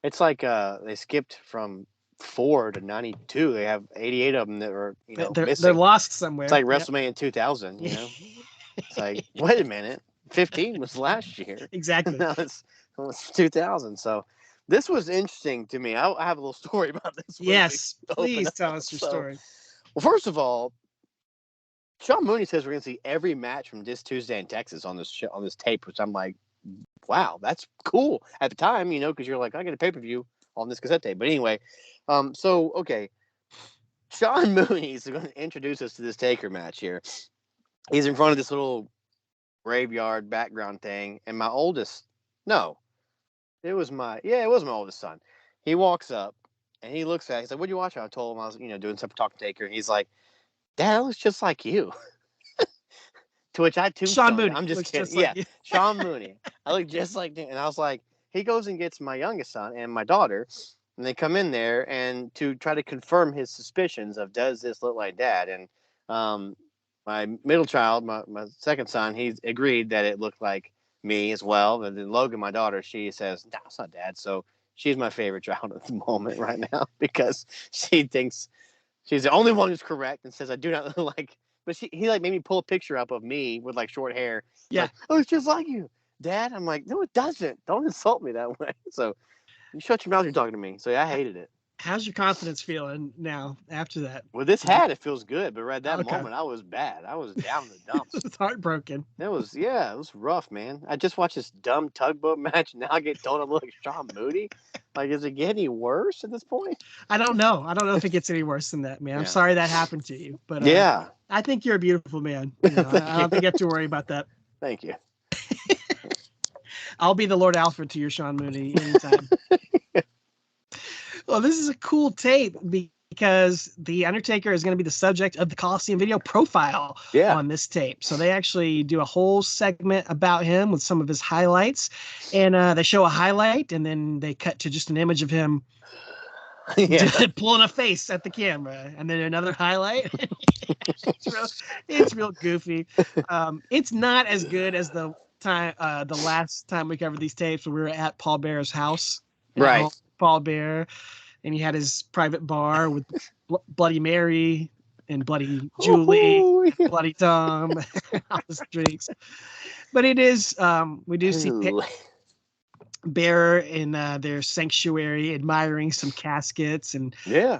It's like they skipped from 4 to 92. They have 88 of them that are they're missing. lost somewhere. It's like WrestleMania 2000. It's like, wait a minute, 15 was last year. Exactly. Now it's 2000. So this was interesting to me. I have a little story about this. Yes, please tell us your story. Well, first of all, Sean Mooney says we're going to see every match from this Tuesday in Texas on this tape, which I'm like, wow, that's cool at the time, because you're like, I get a pay-per-view on this cassette tape. But anyway, okay, Sean Mooney is going to introduce us to this Taker match here. He's in front of this little graveyard background thing, and it was my oldest son. He walks up and he looks at it. He's like, "What'd you watch?" I told him I was, doing something talking to Taker. And he's like, "Dad, that looks just like you." To which I Sean Mooney. I'm just kidding. Yeah, Sean Mooney. I look just like him. And I was like, he goes and gets my youngest son and my daughter, and they come in there and to try to confirm his suspicions of, does this look like Dad? And my middle child, my second son, he's agreed that it looked like me as well. And then Logan, my daughter, she says, "No, it's not Dad." So she's my favorite child at the moment right now because she thinks she's the only one who's correct and says I do not look like. But he like made me pull a picture up of me with like short hair. Yeah. Like, oh, it's just like you, Dad. I'm like, no, it doesn't. Don't insult me that way. So you shut your mouth. You're talking to me. So yeah, I hated it. How's your confidence feeling now after that? With this hat, it feels good, but right at that moment, I was bad. I was down in the dumps. It's heartbroken. It was rough, man. I just watched this dumb tugboat match. Now I get told I look like Sean Mooney. Like, is it getting worse at this point? I don't know. I don't know if it gets any worse than that, man. I'm sorry that happened to you, but I think you're a beautiful man. I don't think you have to worry about that. Thank you. I'll be the Lord Alfred to your Sean Mooney anytime. Well, this is a cool tape because the Undertaker is going to be the subject of the Coliseum video profile on this tape. So they actually do a whole segment about him with some of his highlights, and they show a highlight, and then they cut to just an image of him pulling a face at the camera, and then another highlight. It's real goofy. It's not as good as the last time we covered these tapes when we were at Paul Bear's house. Paul Bear, and he had his private bar with Bloody Mary and Bloody Julie, Ooh. Bloody Tom, all those drinks. But it is, we do see Bearer in their sanctuary admiring some caskets, and yeah.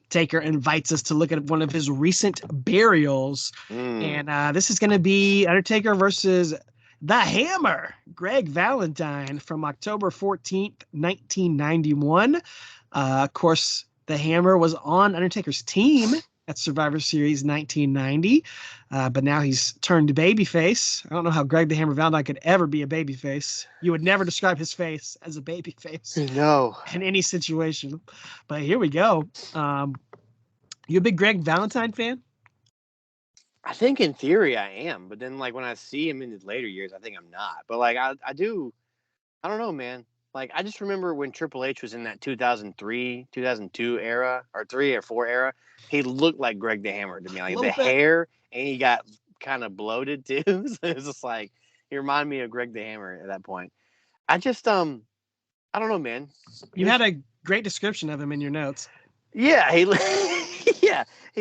Taker invites us to look at one of his recent burials. And this is going to be Undertaker versus the Hammer, Greg Valentine, from October 14th, 1991. Of course, the Hammer was on Undertaker's team at Survivor Series 1990, but now he's turned babyface. I don't know how Greg the Hammer Valentine could ever be a babyface. You would never describe his face as a babyface. No. In any situation. But here we go. You a big Greg Valentine fan? I think in theory I am, but then like when I see him in his later years, I think I'm not. But like I don't know, man. Like I just remember when Triple H was in that 2003, 2002 era, or 3 or 4 era, he looked like Greg the Hammer to me. Like the hair, and he got kind of bloated too. So it was just like he reminded me of Greg the Hammer at that point. I just I don't know, man. You had a great description of him in your notes. Yeah, he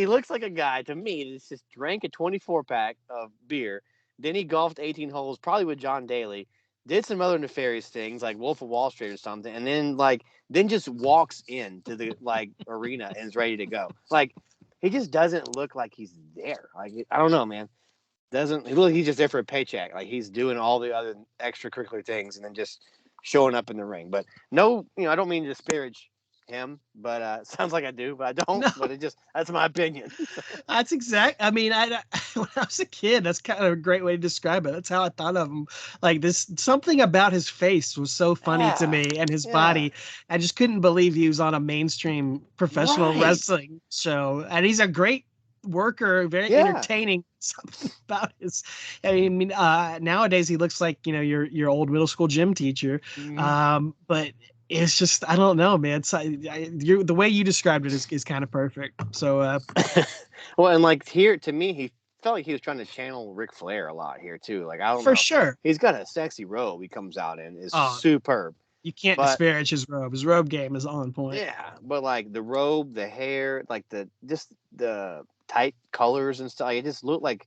looks like a guy to me that's just drank a 24-pack of beer. Then he golfed 18 holes, probably with John Daly. Did some other nefarious things like Wolf of Wall Street or something, and then just walks into the arena and is ready to go. Like he just doesn't look like he's there. Like I don't know, man. He's just there for a paycheck. Like he's doing all the other extracurricular things and then just showing up in the ring. But no, I don't mean to disparage him, but sounds like I do, but I don't. No. But that's my opinion. That's exact. I mean, when I was a kid, that's kind of a great way to describe it. That's how I thought of him. Like something about his face was so funny to me, and his body. I just couldn't believe he was on a mainstream professional wrestling show, and he's a great worker, very entertaining. Something about I mean, nowadays he looks like your old middle school gym teacher, but. It's just, I don't know, man. The way you described it is kind of perfect. So, well, and like here to me, he felt like he was trying to channel Ric Flair a lot here too. Like I don't know. For sure, he's got a sexy robe he comes out in is superb. You can't disparage his robe. His robe game is on point. Yeah, but like the robe, the hair, like the tight colors and stuff, it just looked like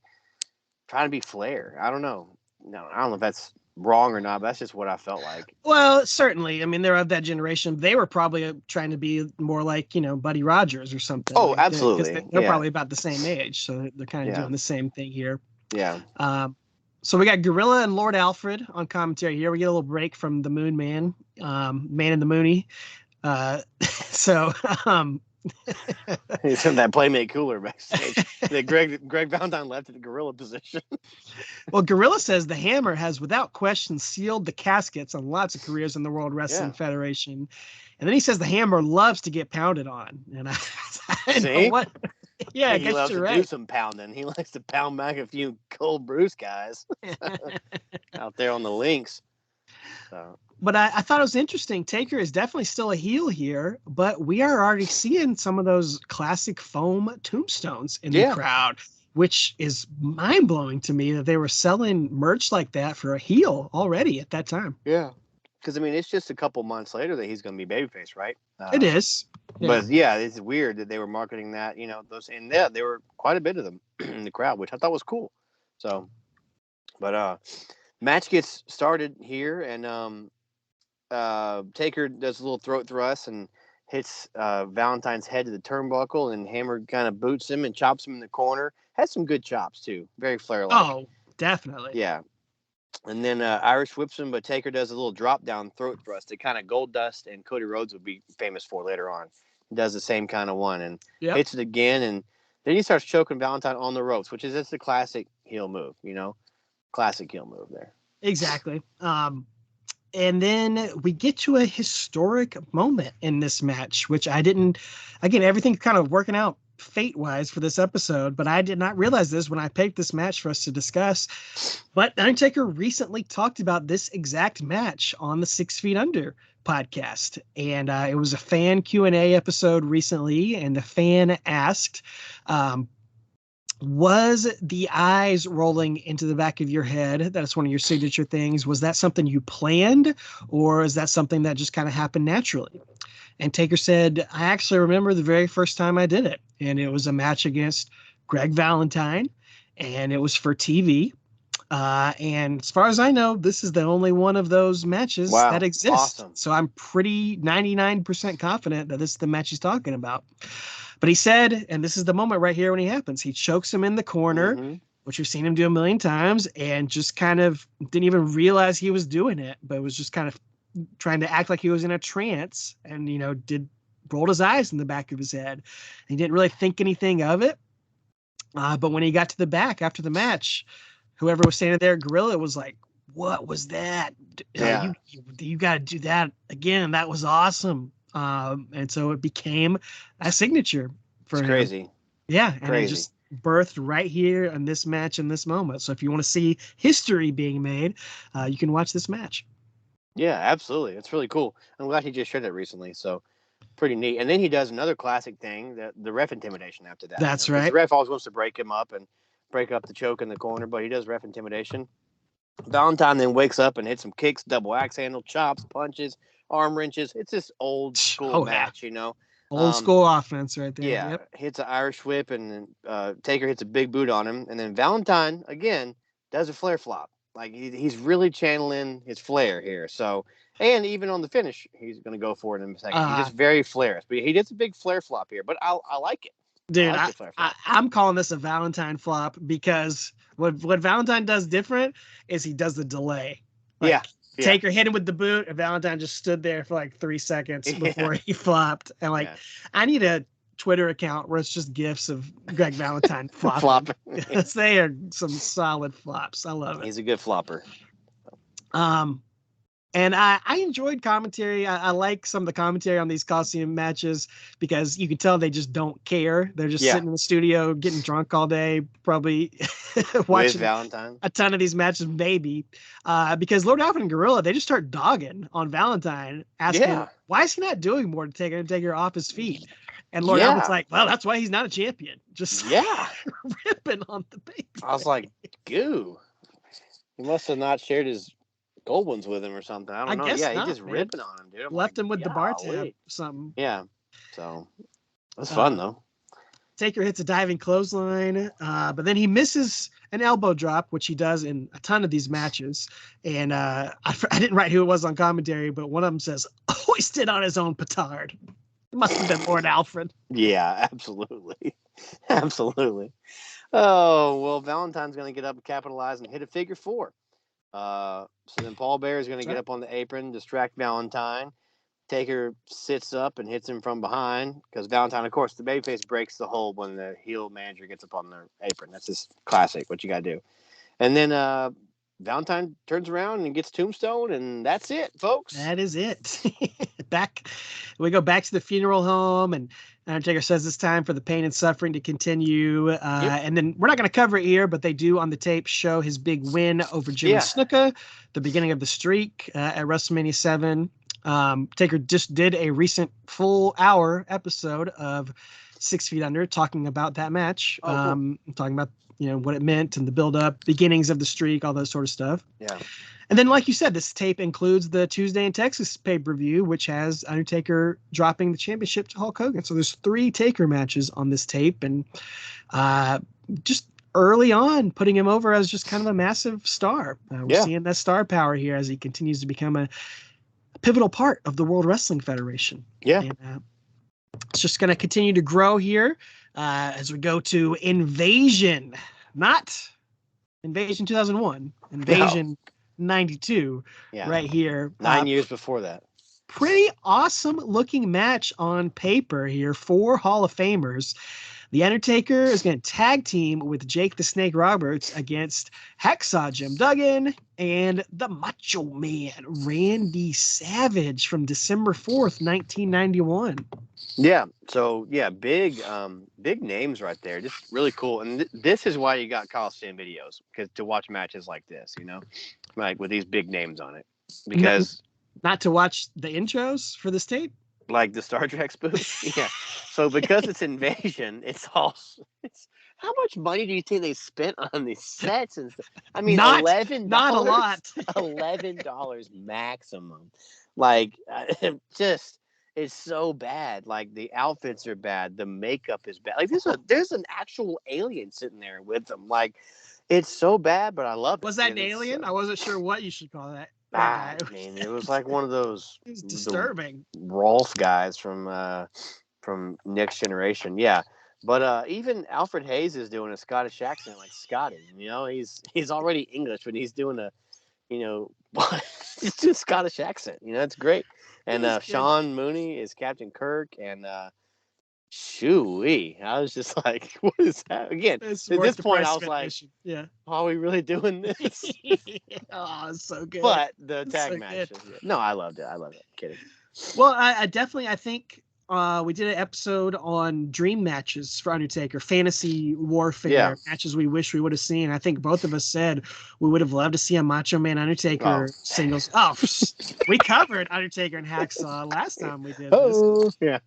trying to be Flair. I don't know. No, I don't know if that's wrong or not, but that's just what I felt like. Well, certainly. I mean, they're of that generation. They were probably trying to be more like, Buddy Rogers or something. Oh, absolutely. They're probably about the same age, so they're kind of doing the same thing here. Yeah. So we got Gorilla and Lord Alfred on commentary here. We get a little break from the Moon Man, Man in the Mooney. He's in that Playmate cooler backstage. That Greg Valentine left at the Gorilla position. Well, Gorilla says the Hammer has without question sealed the caskets on lots of careers in the World Wrestling Federation. And then he says the Hammer loves to get pounded on. And I know what. Yeah, I guess loves you're to right. do some pounding. He likes to pound back a few cold Bruce guys out there on the links. So. But I thought it was interesting. Taker is definitely still a heel here, but we are already seeing some of those classic foam tombstones in the crowd, which is mind-blowing to me that they were selling merch like that for a heel already at that time. Yeah. Because, I mean, it's just a couple months later that he's going to be babyface, right? It is. Yeah. But, yeah, it's weird that they were marketing that, those, and there were quite a bit of them in the crowd, which I thought was cool. So, but match gets started here, and Taker does a little throat thrust and hits Valentine's head to the turnbuckle, and Hammer kind of boots him and chops him in the corner. Has some good chops, too. Very Flair-like. Oh, definitely. Yeah. And then Irish whips him, but Taker does a little drop-down throat thrust that kind of Goldust and Cody Rhodes would be famous for later on. He does the same kind of one and hits it again, and then he starts choking Valentine on the ropes, which is just a classic heel move, Classic heel move there. Exactly. And then we get to a historic moment in this match, which again, everything kind of working out fate-wise for this episode, but I did not realize this when I picked this match for us to discuss. But Undertaker recently talked about this exact match on the 6 Feet Under podcast, and it was a fan Q&A episode recently, and the fan asked, was the eyes rolling into the back of your head, that's one of your signature things, was that something you planned, or is that something that just kind of happened naturally? And Taker said, I actually remember the very first time I did it, and it was a match against Greg Valentine, and it was for TV. And as far as I know, this is the only one of those matches that exists. Awesome. So I'm pretty 99% confident that this is the match he's talking about. But he said, and this is the moment right here when he happens, he chokes him in the corner, which we've seen him do a million times, and just kind of didn't even realize he was doing it, but was just kind of trying to act like he was in a trance, and, you know, rolled his eyes in the back of his head. He didn't really think anything of it. But when he got to the back after the match, whoever was standing there, Gorilla, was like, "What was that? You got to do that again. That was awesome." And so it became a signature for him. Crazy. Yeah, and it just birthed right here in this match in this moment. So if you want to see history being made, you can watch this match. Yeah, absolutely. It's really cool. I'm glad he just shared it recently. So pretty neat. And then he does another classic thing, the ref intimidation after that. That's right. The ref always wants to break him up and break up the choke in the corner, but he does ref intimidation. Valentine then wakes up and hits some kicks, double axe handle, chops, punches, arm wrenches. It's this old school match, you know. Old school offense right there. Yeah, hits an Irish whip, and then Taker hits a big boot on him. And then Valentine, again, does a flare flop. Like, he's really channeling his flair here. So, and even on the finish, he's going to go for it in a second. He's just very flairous. But he does a big flare flop here. But I like it. Dude, I'm calling this a Valentine flop because what Valentine does different is he does the delay. Like, Taker hit him with the boot, and Valentine just stood there for like 3 seconds before he flopped. And I need a Twitter account where it's just gifs of Greg Valentine flopping. They are some solid flops. I love it. He's a good flopper. And I enjoyed commentary. I like some of the commentary on these Coliseum matches because you can tell they just don't care. They're just sitting in the studio getting drunk all day, probably watching a ton of these matches, maybe. Because Lord Alfred and Gorilla, they just start dogging on Valentine, asking, why is he not doing more to take her off his feet? And Lord Alfred's like, well, that's why he's not a champion. Just ripping on the baby. I was like, goo. He must have not shared his gold ones with him or something. I don't know. Guess he's just ripping on him, dude. Left him with the bar tab or something. Yeah. So that's fun though. Taker hits a diving clothesline, but then he misses an elbow drop, which he does in a ton of these matches. And I didn't write who it was on commentary, but one of them says, hoisted on his own petard. It must have been Lord Alfred. Yeah, absolutely. Absolutely. Oh, well, Valentine's going to get up and capitalize and hit a figure four. So then Paul Bearer is going to get up on the apron, distract Valentine. Taker sits up and hits him from behind because Valentine, of course, the babyface breaks the hold when the heel manager gets up on their apron. That's just classic, what you got to do. And then Valentine turns around and gets Tombstone, and that's it, folks. That is it. We go back to the funeral home, and Undertaker says it's time for the pain and suffering to continue. And then we're not going to cover it here, but they do on the tape show his big win over Jimmy Snuka, the beginning of the streak at WrestleMania 7. Taker just did a recent full hour episode of 6 Feet Under talking about that match, talking about what it meant and the build up, beginnings of the streak, all that sort of stuff. Yeah. And then, like you said, this tape includes the Tuesday in Texas pay-per-view, which has Undertaker dropping the championship to Hulk Hogan. So there's 3 Taker matches on this tape, and just early on putting him over as just kind of a massive star. We're seeing that star power here as he continues to become a pivotal part of the World Wrestling Federation. Yeah. And, it's just going to continue to grow here as we go to Invasion, not Invasion 2001, Invasion 92 right here. 9 years before that. Pretty awesome looking match on paper here. 4 Hall of Famers. The Undertaker is going to tag team with Jake the Snake Roberts against Hacksaw Jim Duggan and the Macho Man Randy Savage from December 4th, 1991. Yeah. So big names right there. Just really cool. And this is why you got Coliseum videos, because to watch matches like this, like with these big names on it, because not to watch the intros for this tape. Like the Star Trek spoof? Yeah. So because it's Invasion, it's how much money do you think they spent on these sets and stuff? I mean, $11. Not a lot. $11 maximum. Like, is so bad. Like the outfits are bad, the makeup is bad. Like there's an actual alien sitting there with them. Like it's so bad, but I love it. Was that an alien? I wasn't sure what you should call that guy. I mean, it was like one of those It was the disturbing. Rolf guys from Next Generation. Yeah. But even Alfred Hayes is doing a Scottish accent like Scotty. You know, he's already English, but he's doing a it's just a Scottish accent. You know, it's great. And Sean Mooney is Captain Kirk, and shoo-wee. I was just like, what is that? Again, It's at worth this the point, price I of was like, admission. Yeah. are we really doing this? Oh, it's so good. But the It's tag so match. good. No, I loved it. I love it. I'm kidding. Well, I definitely, I think we did an episode on dream matches for Undertaker, fantasy warfare matches we wish we would have seen. I think both of us said we would have loved to see a Macho Man Undertaker singles. Oh, we covered Undertaker and Hacksaw last time we did this. Oh, yeah.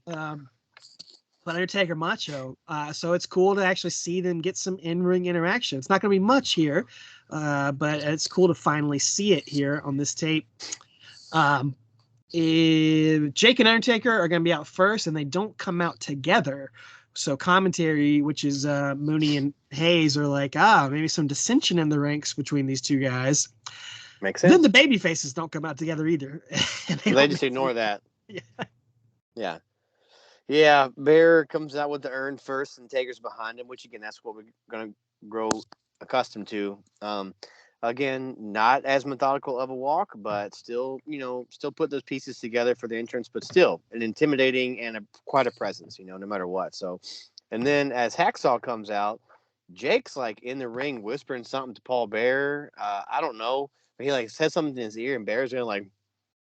But Undertaker Macho. So it's cool to actually see them get some in-ring interaction. It's not going to be much here, but it's cool to finally see it here on this tape. Jake and Undertaker are going to be out first, and they don't come out together. So commentary, which is Mooney and Hayes, are like, maybe some dissension in the ranks between these two guys. Makes sense. Then the baby faces don't come out together either. they just ignore that. Yeah. Yeah, Bear comes out with the urn first, and Taker's behind him, which, again, that's what we're going to grow accustomed to. Again, not as methodical of a walk, but still put those pieces together for the entrance, but still an intimidating and quite a presence, no matter what. So, and then as Hacksaw comes out, Jake's like in the ring whispering something to Paul Bear. I don't know. But he like says something in his ear, and Bear's gonna like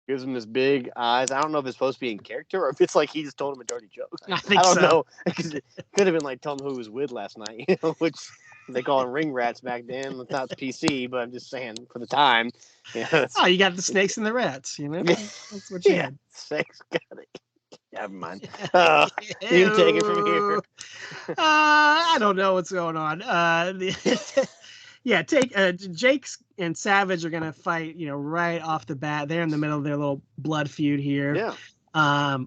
gives him this big eyes. I don't know if it's supposed to be in character or if it's like he just told him a dirty joke. I don't know. Because it could have been like telling him who he was with last night, which they call them ring rats back then. It's not PC, but I'm just saying for the time. You got the snakes and the rats, That's what you had. Snakes got it. Never mind. You can take it from here. I don't know what's going on. Jake and Savage are gonna fight, right off the bat. They're in the middle of their little blood feud here. Yeah.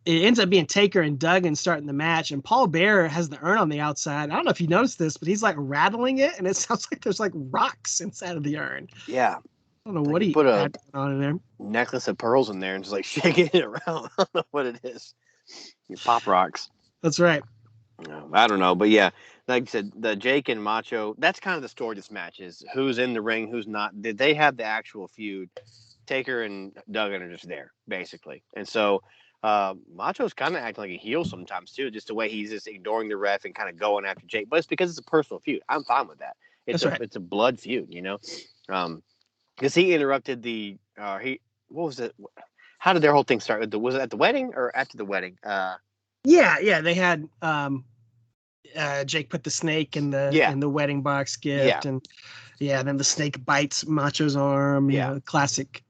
It ends up being Taker and Duggan starting the match, and Paul Bear has the urn on the outside. I don't know if you noticed this, but he's like rattling it, and it sounds like there's like rocks inside of the urn. Yeah. I don't know what he put had on in there. Necklace of pearls in there and just like shaking it around. I don't know what it is. You pop rocks. That's right. I don't know, but yeah, like you said, the Jake and Macho. That's kind of the story of this match: is who's in the ring, who's not. Did they have the actual feud? Taker and Duggan are just there, basically, and so Macho's kind of acting like a heel sometimes too, just the way he's just ignoring the ref and kind of going after Jake. But it's because it's a personal feud. I'm fine with that. It's a blood feud, because he interrupted the. What was it? How did their whole thing start? Was it at the wedding or after the wedding? Yeah. They had Jake put the snake in the wedding box gift, and then the snake bites Macho's arm. Classic,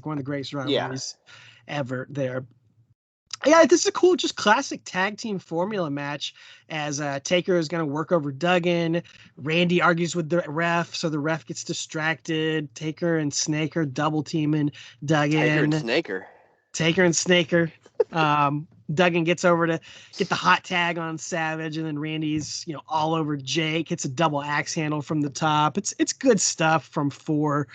one of the greatest rivalries ever there. Yeah, this is a cool, just classic tag team formula match as Taker is going to work over Duggan. Randy argues with the ref, so the ref gets distracted. Taker and Snaker double teaming Duggan. Taker and Snaker. Duggan gets over to get the hot tag on Savage, and then Randy's, all over Jake. It's a double axe handle from the top. It's good stuff from four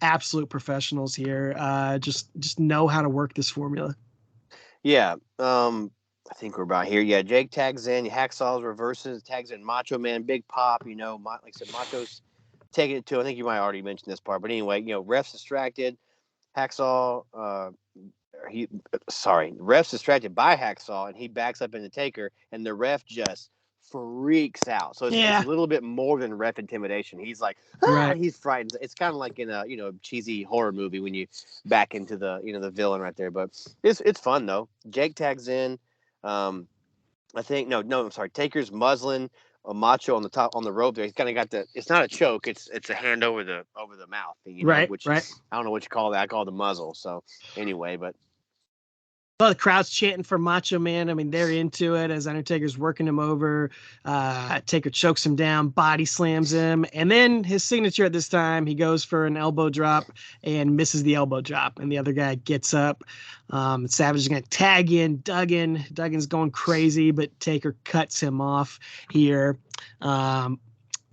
absolute professionals here. Just know how to work this formula. Yeah, I think we're about here. Yeah, Jake tags in. Hacksaw's reverses, tags in Macho Man, big pop. Like I said, Macho's taking it to. I think you might have already mentioned this part, but anyway, ref's distracted. Hacksaw, ref's distracted by Hacksaw, and he backs up into Taker, and the ref just freaks out. So it's a little bit more than ref intimidation. He's like, he's frightened. It's kind of like in a cheesy horror movie when you back into the the villain right there. But it's fun though. Jake tags in. I think I'm sorry. Taker's muzzling a Macho on the top on the rope there. He's kind of got the. It's not a choke. It's a hand over the mouth. Which I don't know what you call that. I call it the muzzle. So anyway, but Well, the crowd's chanting for Macho Man. I mean, they're into it as Undertaker's working him over. Taker chokes him down, body slams him. And then his signature at this time, he goes for an elbow drop and misses the elbow drop. And the other guy gets up. Savage is going to tag in Duggan. Duggan's going crazy, but Taker cuts him off here.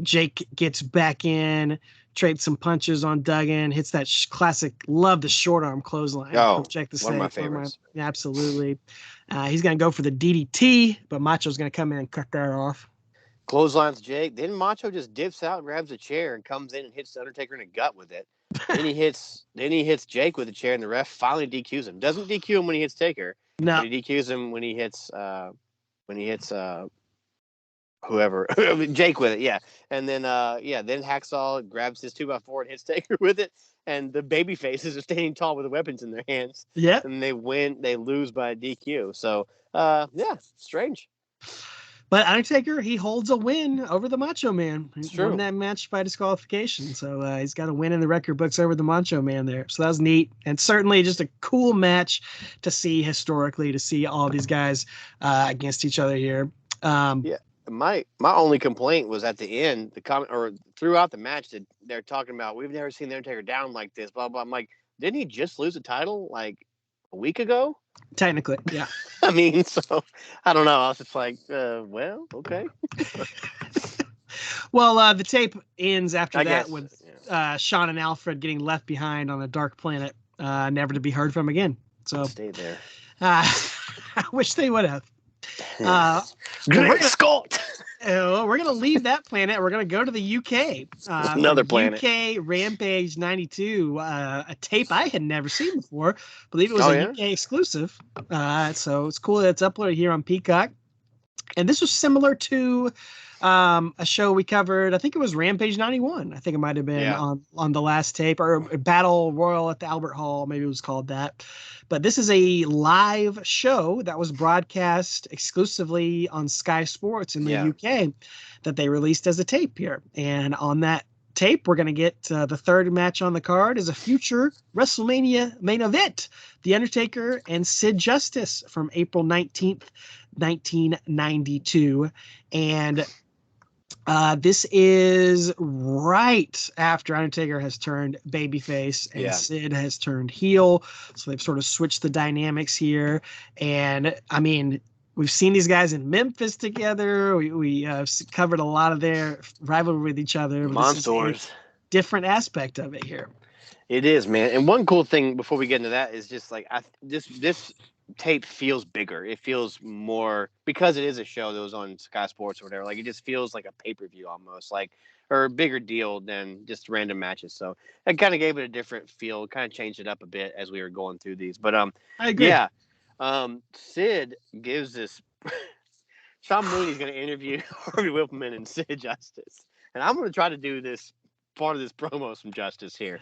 Jake gets back in, trades some punches on Duggan, hits that classic, love the short arm clothesline. Oh, check the one of my favorites. Absolutely. He's going to go for the DDT, but Macho's going to come in and cut that off. Clotheslines Jake. Then Macho just dips out, grabs a chair, and comes in and hits the Undertaker in the gut with it. then he hits Jake with a chair, and the ref finally DQs him. Doesn't DQ him when he hits Taker. No, but he DQs him when he hits whoever, Jake with it, yeah. And then then Hacksaw grabs his 2x4 and hits Taker with it, and the baby faces are standing tall with the weapons in their hands. Yeah, and they lose by a DQ. So strange. But Undertaker, he holds a win over the Macho Man. He won that match by disqualification, so he's got a win in the record books over the Macho Man there. So that was neat, and certainly just a cool match to see historically, to see all these guys against each other here. My only complaint was at the end, the comment or throughout the match that they're talking about, we've never seen the Undertaker down like this, blah blah. I'm like, didn't he just lose a title like a week ago? Technically, yeah. I mean, so I don't know. I was just like, well, okay. Well, the tape ends after that with Shawn and Alfred getting left behind on a dark planet, never to be heard from again. So stay there. I wish they would have. Great Scott. We're going to leave that planet. We're going to go to the UK. Another planet. UK Rampage 92, a tape I had never seen before. I believe it was UK exclusive. So it's cool that it's uploaded here on Peacock. And this was similar to a show we covered. I think it was Rampage 91. I think it might have been on the last tape, or Battle Royal at the Albert Hall. Maybe it was called that. But this is a live show that was broadcast exclusively on Sky Sports in the UK that they released as a tape here. And on that tape, we're going to get the third match on the card is a future WrestleMania main event, The Undertaker and Sid Justice from April 19th, 1992. And this is right after Undertaker has turned babyface and Sid has turned heel. So they've sort of switched the dynamics here. And I mean, we've seen these guys in Memphis together. We covered a lot of their rivalry with each other. Monsters. Different aspect of it here. It is, man. And one cool thing before we get into that is just like this tape feels bigger. It feels more, because it is a show that was on Sky Sports or whatever. Like, it just feels like a pay-per-view almost, like, or a bigger deal than just random matches. So it kind of gave it a different feel. Kind of changed it up a bit as we were going through these. But I agree. Yeah, Sid gives this. Sean Mooney's going to interview Harvey Whippleman and Sid Justice, and I'm going to try to do this part of this promo from Justice here,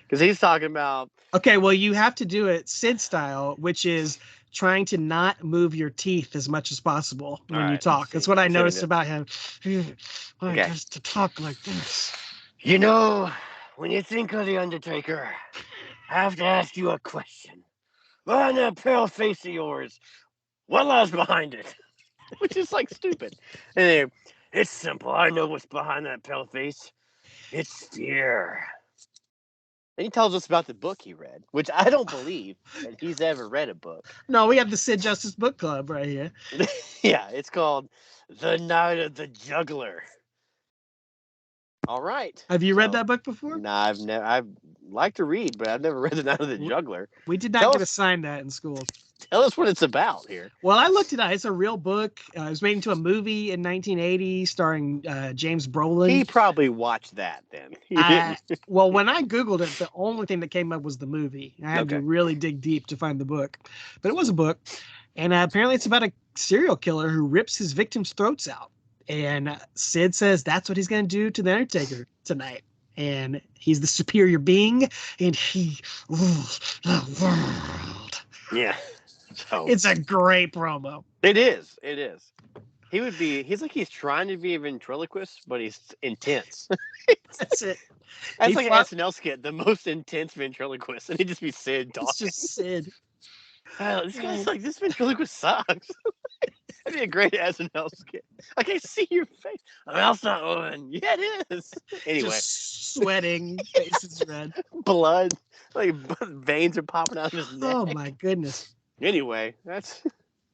because he's talking about. Okay, well, you have to do it Sid style, which is trying to not move your teeth as much as possible when you talk. That's what I noticed about him. Just to talk like this. You know, when you think of the Undertaker, I have to ask you a question. Behind that pale face of yours, what lies behind it? Which is like stupid. Anyway, it's simple. I know what's behind that pale face. It's fear. And he tells us about the book he read, which I don't believe that he's ever read a book. No, we have the Sid Justice Book Club right here. Yeah, it's called The Night of the Juggler. All right. Have you read that book before? Nah, I've never. I'd like to read, but I've never read The Night of the Juggler. We did not get assigned that in school. Tell us what it's about here. Well, I looked it up. It's a real book. It was made into a movie in 1980 starring James Brolin. He probably watched that then. Well, when I Googled it, the only thing that came up was the movie. I had to really dig deep to find the book. But it was a book. And apparently it's about a serial killer who rips his victims' throats out. And Sid says that's what he's going to do to The Undertaker tonight. And he's the superior being, and he rules the world. Yeah. So, it's a great promo. It is. It is. He's like he's trying to be a ventriloquist, but he's intense. That's it. That's like an SNL skit, the most intense ventriloquist, and he'd just be Sid talking. It's just Sid. This guy's like, this ventriloquist sucks. That'd be a great SNL skit. I can't see your face. My mouth's not moving. Yeah, it is. Anyway. Just sweating, face is red. Blood. Like veins are popping out of his neck. Oh my goodness. Anyway, that's...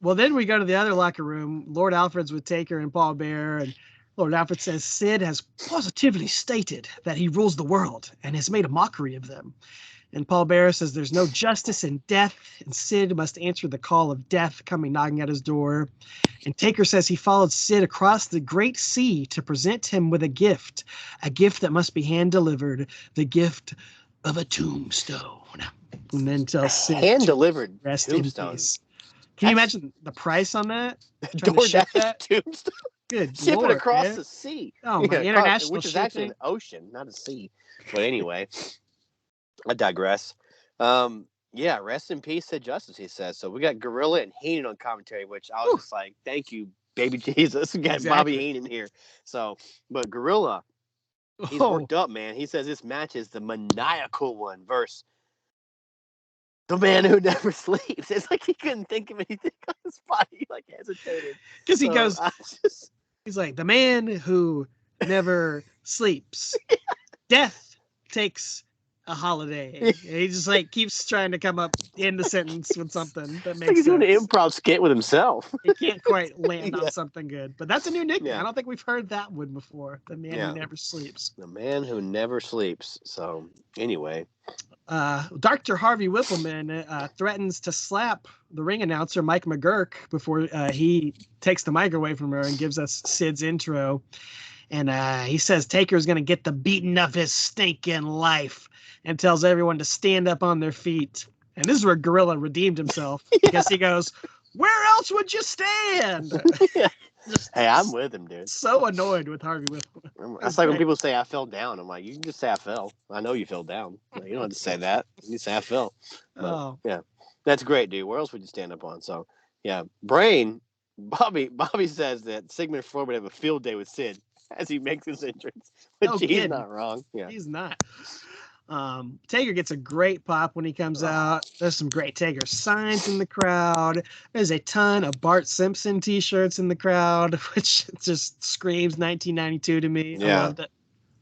Well, then we go to the other locker room. Lord Alfred's with Taker and Paul Bearer, and Lord Alfred says Sid has positively stated that he rules the world and has made a mockery of them. And Paul Bearer says there's no justice in death, and Sid must answer the call of death coming knocking at his door. And Taker says he followed Sid across the great sea to present him with a gift that must be hand-delivered, the gift of a tombstone. And then tells Sid hand-delivered rest in peace. Can you imagine the price on that? DoorDash tombstone. Good Ship Lord, it across man. the sea. Oh, my international which is shipping. actually an ocean, not a sea. But anyway, I digress. Yeah, rest in peace, Sid Justice, he says. So we got Gorilla and Heenan on commentary, which I was just like, thank you, baby Jesus. We got Bobby Heenan here. So, but Gorilla, he's worked up, man. He says this match is the maniacal one versus the man who never sleeps. It's like he couldn't think of anything on the spot. He like hesitated. Because he goes, he's like, the man who never sleeps. Death takes a holiday. He just like keeps trying to come up in the sentence with something that makes he's sense. doing an improv skit with himself. He can't quite land on something good. But that's a new nickname. Yeah. I don't think we've heard that one before. The man who never sleeps. The man who never sleeps. So anyway. Dr. Harvey Whippleman threatens to slap the ring announcer, Mike McGurk, before he takes the mic away from her and gives us Sid's intro. And he says Taker's going to get the beating of his stinking life and tells everyone to stand up on their feet. And this is where Gorilla redeemed himself because he goes, where else would you stand? Hey, I'm with him, dude. So annoyed with Harvey Whippleman. That's like when people say I fell down. I'm like, you can just say I fell. I know you fell down. You don't have to say that. You can say I fell. But, yeah, that's great, dude. Where else would you stand up on? So, yeah, Brain, Bobby says that Sigmund Freud would have a field day with Sid as he makes his entrance. But he's not wrong. Yeah, he's not. Taker gets a great pop when he comes out. There's some great Taker signs in the crowd. There's a ton of Bart Simpson t-shirts in the crowd, which just screams 1992 to me. Yeah. I loved it.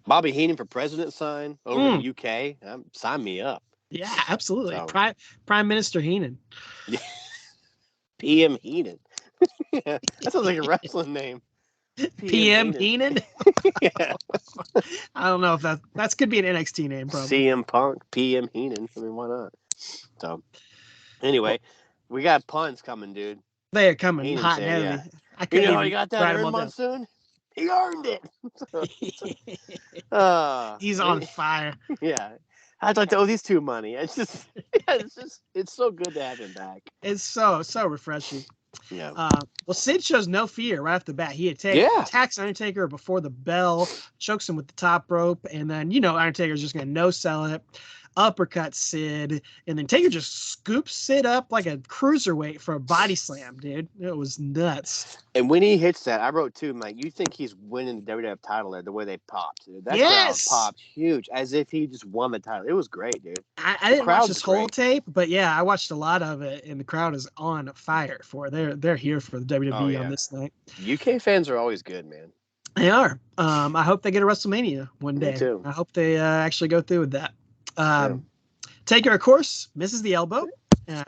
Bobby Heenan for president sign over in the UK. Sign me up. Yeah, absolutely. So. Prime Minister Heenan. Yeah. PM Heenan. Yeah, that sounds like a wrestling name. PM Heenan? Yeah. I don't know if that could be an NXT name, probably. CM Punk, PM Heenan. I mean, why not? So, anyway, we got puns coming, dude. They are coming Heenan hot and heavy. Yeah. I couldn't he got that earned monsoon? He earned it. He's on fire. Yeah. I'd like to owe these two money. It's so good to have him back. It's so refreshing. Yeah. Well, Sid shows no fear right off the bat. He attacks Undertaker before the bell, chokes him with the top rope, and then Undertaker's just gonna no-sell it, uppercut Sid, and then Taker just scoops Sid up like a cruiserweight for a body slam, dude. It was nuts. And when he hits that, I wrote too, like, you think he's winning the WWF title there, the way they popped. Dude. That crowd popped huge, as if he just won the title. It was great, dude. I didn't watch this whole tape, but yeah, I watched a lot of it, and the crowd is on fire for it. They're here for the WWE on this night. UK fans are always good, man. They are. I hope they get a WrestleMania one day. Me too. I hope they actually go through with that. Taker, of course, misses the elbow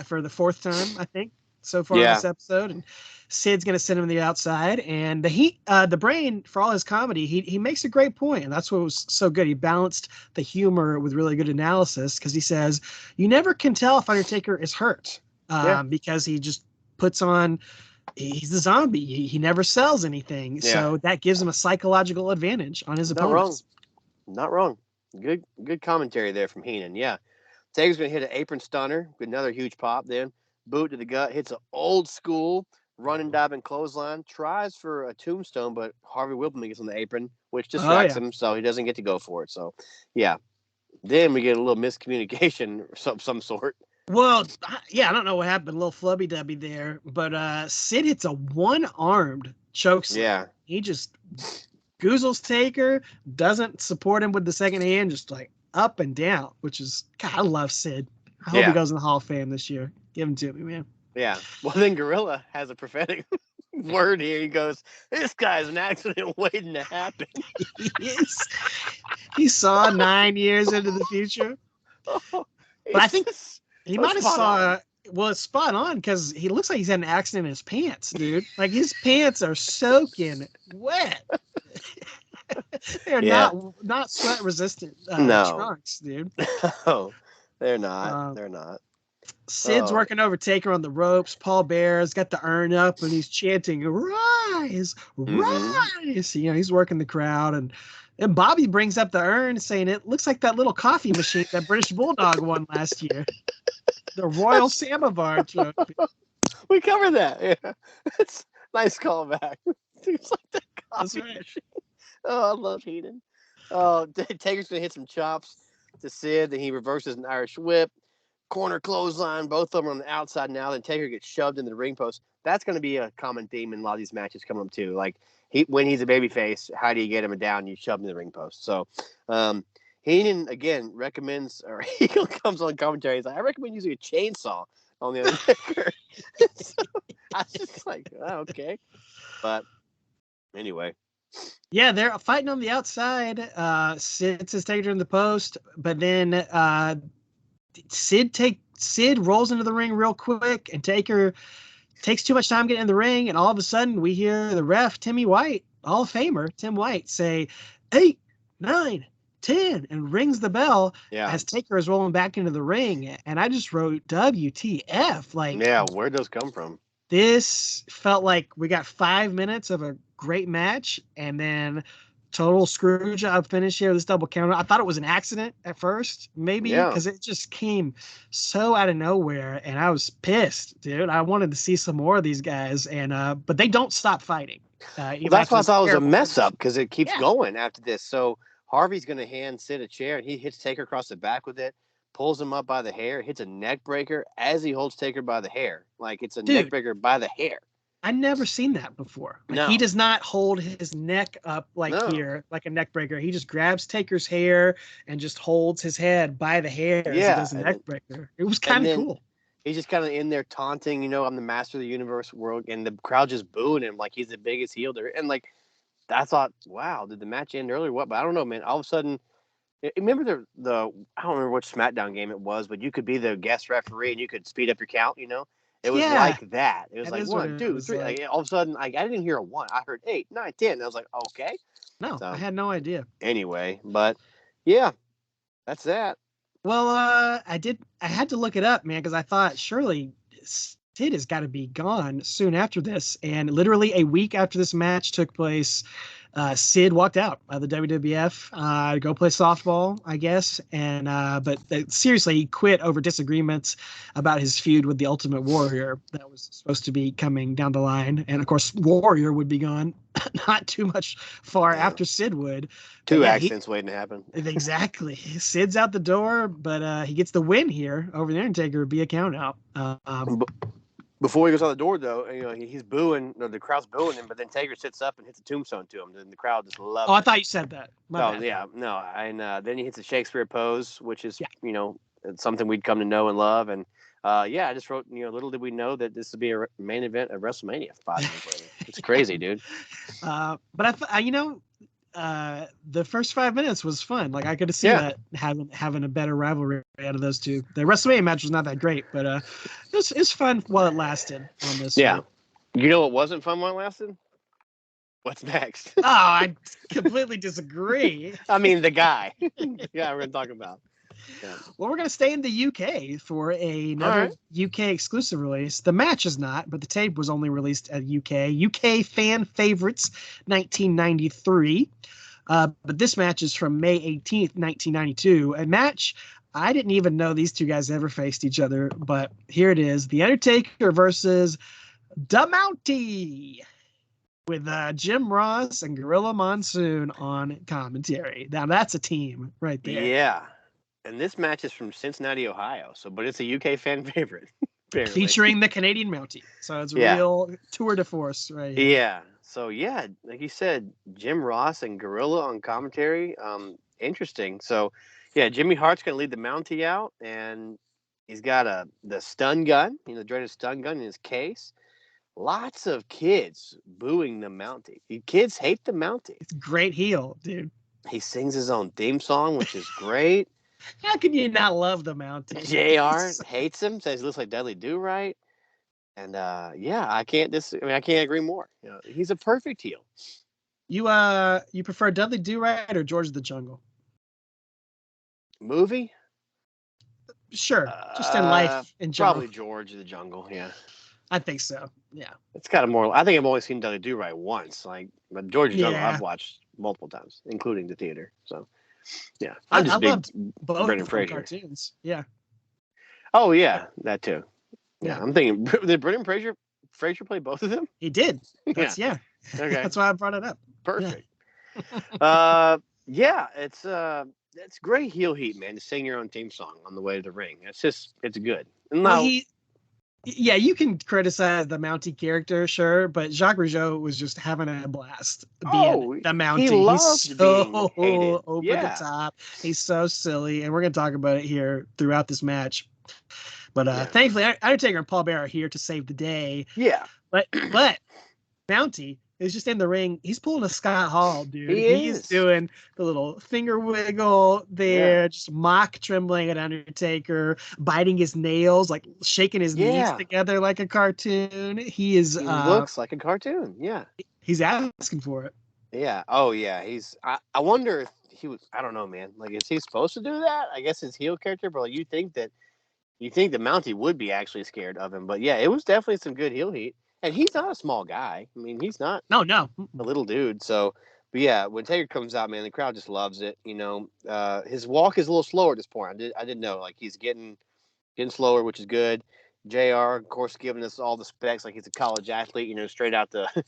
for the fourth time, I think, so far in this episode. And Sid's going to send him to the outside. And the Brain, for all his comedy, he makes a great point. And that's what was so good. He balanced the humor with really good analysis because he says, you never can tell if Undertaker is hurt because he just puts on... He's the zombie. He never sells anything. Yeah. So that gives him a psychological advantage on his opponents. Not wrong. Good commentary there from Heenan. Yeah. Taker's going to hit an apron stunner with another huge pop. Then boot to the gut. Hits an old school running diving clothesline. Tries for a tombstone, but Harvey Whippleman gets on the apron, which distracts him, so he doesn't get to go for it. So, yeah. Then we get a little miscommunication of some sort. Well, yeah, I don't know what happened. A little flubby-dubby there. But Sid hits a one-armed chokeslam. Yeah. He just goozles Taker, doesn't support him with the second hand, just like up and down, which is, God, I love Sid. I hope he goes in the Hall of Fame this year. Give him to me, man. Yeah. Well, then Gorilla has a prophetic word here. He goes, "This guy's an accident waiting to happen." He saw 9 years into the future. But I think he might have saw. Well, it's spot on because he looks like he's had an accident in his pants, dude. Like his pants are soaking wet. They're not sweat resistant trunks, dude. No, they're not. They're not. Sid's working over Taker on the ropes. Paul Bear's got the urn up and he's chanting, "Rise, rise!" You know, he's working the crowd, and Bobby brings up the urn, saying it looks like that little coffee machine that British Bulldog won last year, the Royal Samovar trophy. We covered that. Yeah, it's nice callback. It's like that coffee machine. Oh, I love Heenan. Oh, Taker's gonna hit some chops to Sid, then he reverses an Irish whip. Corner clothesline, both of them on the outside now. Then Taker gets shoved into the ring post. That's going to be a common theme in a lot of these matches coming up too. Like when he's a babyface, how do you get him down? You shove him in the ring post. So Heenan again recommends, or he comes on commentary. He's like, I recommend using a chainsaw on the Undertaker. So I was just like, oh, okay, but anyway. Yeah, they're fighting on the outside. Sid says Taker in the post, but then Sid rolls into the ring real quick, and Taker takes too much time getting in the ring, and all of a sudden we hear the ref, Timmy White, Hall of Famer Tim White, say 8, 9, 10, and rings the bell as Taker is rolling back into the ring. And I just wrote WTF. Like, yeah, where'd those come from? This felt like we got 5 minutes of a great match, and then total screw job finish here. This double counter. I thought it was an accident at first, maybe because it just came so out of nowhere, and I was pissed, dude. I wanted to see some more of these guys, and but they don't stop fighting. Well, that's why I thought it was a mess up because it keeps going after this. So Harvey's going to hand Sid a chair, and he hits Taker across the back with it, pulls him up by the hair, hits a neck breaker as he holds Taker by the hair. Like it's a neck breaker by the hair. I've never seen that before. Like, he does not hold his neck up here, like a neck breaker. He just grabs Taker's hair and just holds his head by the hair as he does a neck breaker. It was kind of cool. He's just kind of in there taunting, you know, I'm the master of the universe world, and the crowd just booing him like he's the biggest heel there. And like, I thought, wow, did the match end earlier? What? But I don't know, man. All of a sudden, remember the I don't remember which SmackDown game it was, but you could be the guest referee and you could speed up your count, you know? It was like that. It was like 1, 2, 3. Like, all of a sudden, I didn't hear a 1. I heard 8, 9, 10. And I was like, okay. No, I had no idea. Anyway, but yeah, that's that. Well, I had to look it up, man, because I thought surely Sid has got to be gone soon after this. And literally a week after this match took place, Sid walked out of the WWF to go play softball, I guess. And but seriously, he quit over disagreements about his feud with the Ultimate Warrior that was supposed to be coming down the line. And of course, Warrior would be gone not too much far after Sid would. 2 accidents waiting to happen. Exactly. Sid's out the door, but he gets the win here over the Undertaker via count out. Before he goes out the door, though, you know, he's booing, the crowd's booing him, but then Taker sits up and hits a tombstone to him, and the crowd just loves it. Oh, I thought you said that. And then he hits a Shakespeare pose, which is, you know, something we'd come to know and love, and I just wrote, you know, little did we know that this would be a main event of WrestleMania 5 years later. It's crazy, dude. But you know, the first 5 minutes was fun. Like I could see that having a better rivalry out of those two. The WrestleMania match was not that great, but it's fun while it lasted on this. Yeah. You know what wasn't fun while it lasted? What's next? Oh, I completely disagree. I mean, the guy. The guy we're going to talk about. Yeah. Well, we're going to stay in the UK for another UK exclusive release. The match is not, but the tape was only released at UK Fan Favorites 1993. But this match is from May 18th, 1992. A match I didn't even know these two guys ever faced each other, but here it is. The Undertaker versus the Mountie with Jim Ross and Gorilla Monsoon on commentary. Now, that's a team right there. Yeah. And this match is from Cincinnati, Ohio. But it's a UK fan favorite. Apparently. Featuring the Canadian Mountie. So it's real tour de force right here. Yeah. So, like you said, Jim Ross and Gorilla on commentary. Interesting. So, Jimmy Hart's going to lead the Mountie out. And He's got the stun gun, the dreaded stun gun in his case. Lots of kids booing the Mountie. Kids hate the Mountie. It's a great heel, dude. He sings his own theme song, which is great. How can you not love the Mountie? JR hates him, says he looks like Dudley Do-Right. And I can't agree more. He's a perfect heel. You prefer Dudley Do-Right or George of the Jungle? Movie? Sure. Just in life in general. Probably George of the Jungle, yeah. I think so. Yeah. It's kind of more. I think I've only seen Dudley Do-Right once. But George of the Jungle I've watched multiple times, including the theater. So, yeah, I'm just big Brendan Fraser cartoons. Yeah. Oh yeah, that too. Yeah, I'm thinking did Brendan Fraser play both of them? He did. Okay. That's why I brought it up. Perfect. It's great heel heat, man, to sing your own theme song on the way to the ring. It's good. You can criticize the Mountie character, sure, but Jacques Rougeau was just having a blast being the Mountie. He's so over the top. He's so silly, and we're going to talk about it here throughout this match. But thankfully, Undertaker and Paul Bearer are here to save the day. Yeah. But Mountie is just in the ring. He's pulling a Scott Hall, dude. He's doing the little finger wiggle there, just mock trembling at Undertaker, biting his nails, like shaking his knees together like a cartoon. He looks like a cartoon. Yeah. He's asking for it. Yeah. Oh, yeah. I wonder if he was, I don't know, man. Like, is he supposed to do that? I guess his heel character, but you think the Mountie would be actually scared of him. But yeah, it was definitely some good heel heat. And he's not a small guy. I mean, he's not a little dude. So, but yeah, when Taker comes out, man, the crowd just loves it. His walk is a little slower at this point. I didn't know. Like, he's getting slower, which is good. JR, of course, giving us all the specs like he's a college athlete. Straight out the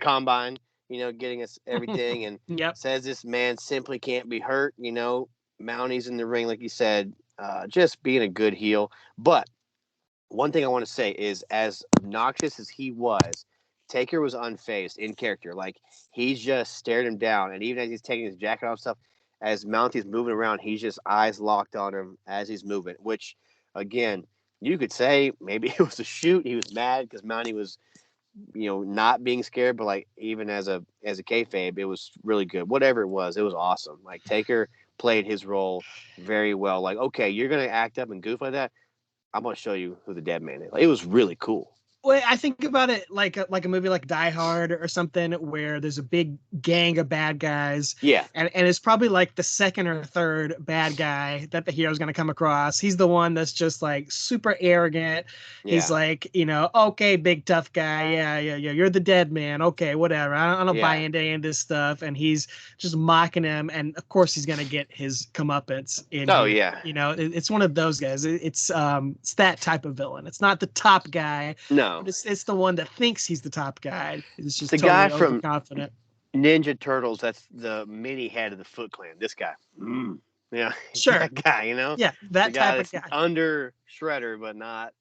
combine. Getting us everything, and says this man simply can't be hurt. Mountie's in the ring, like you said, just being a good heel, but. One thing I want to say is, as obnoxious as he was, Taker was unfazed in character. Like, he just stared him down. And even as he's taking his jacket off and stuff, as Mountie's moving around, he's just eyes locked on him as he's moving. Which, again, you could say maybe it was a shoot. He was mad because Mountie was, not being scared. But, like, even as a kayfabe, it was really good. Whatever it was awesome. Like, Taker played his role very well. Like, okay, you're going to act up and goof like that. I'm going to show you who the dead man is. Like, it was really cool. Well, I think about it like a movie like Die Hard or something where there's a big gang of bad guys. Yeah. And it's probably like the second or third bad guy that the hero's going to come across. He's the one that's just like super arrogant. Yeah. He's like, okay, big tough guy. Yeah. You're the dead man. Okay, whatever. I don't buy into any of this stuff. And he's just mocking him. And of course he's going to get his comeuppance. It's one of those guys. It's that type of villain. It's not the top guy. No. It's the one that thinks he's the top guy. It's just the totally guy from confident. Ninja Turtles. That's the mini head of the Foot Clan. This guy. Yeah. Sure. That guy, Yeah, that type of guy. Under Shredder, but not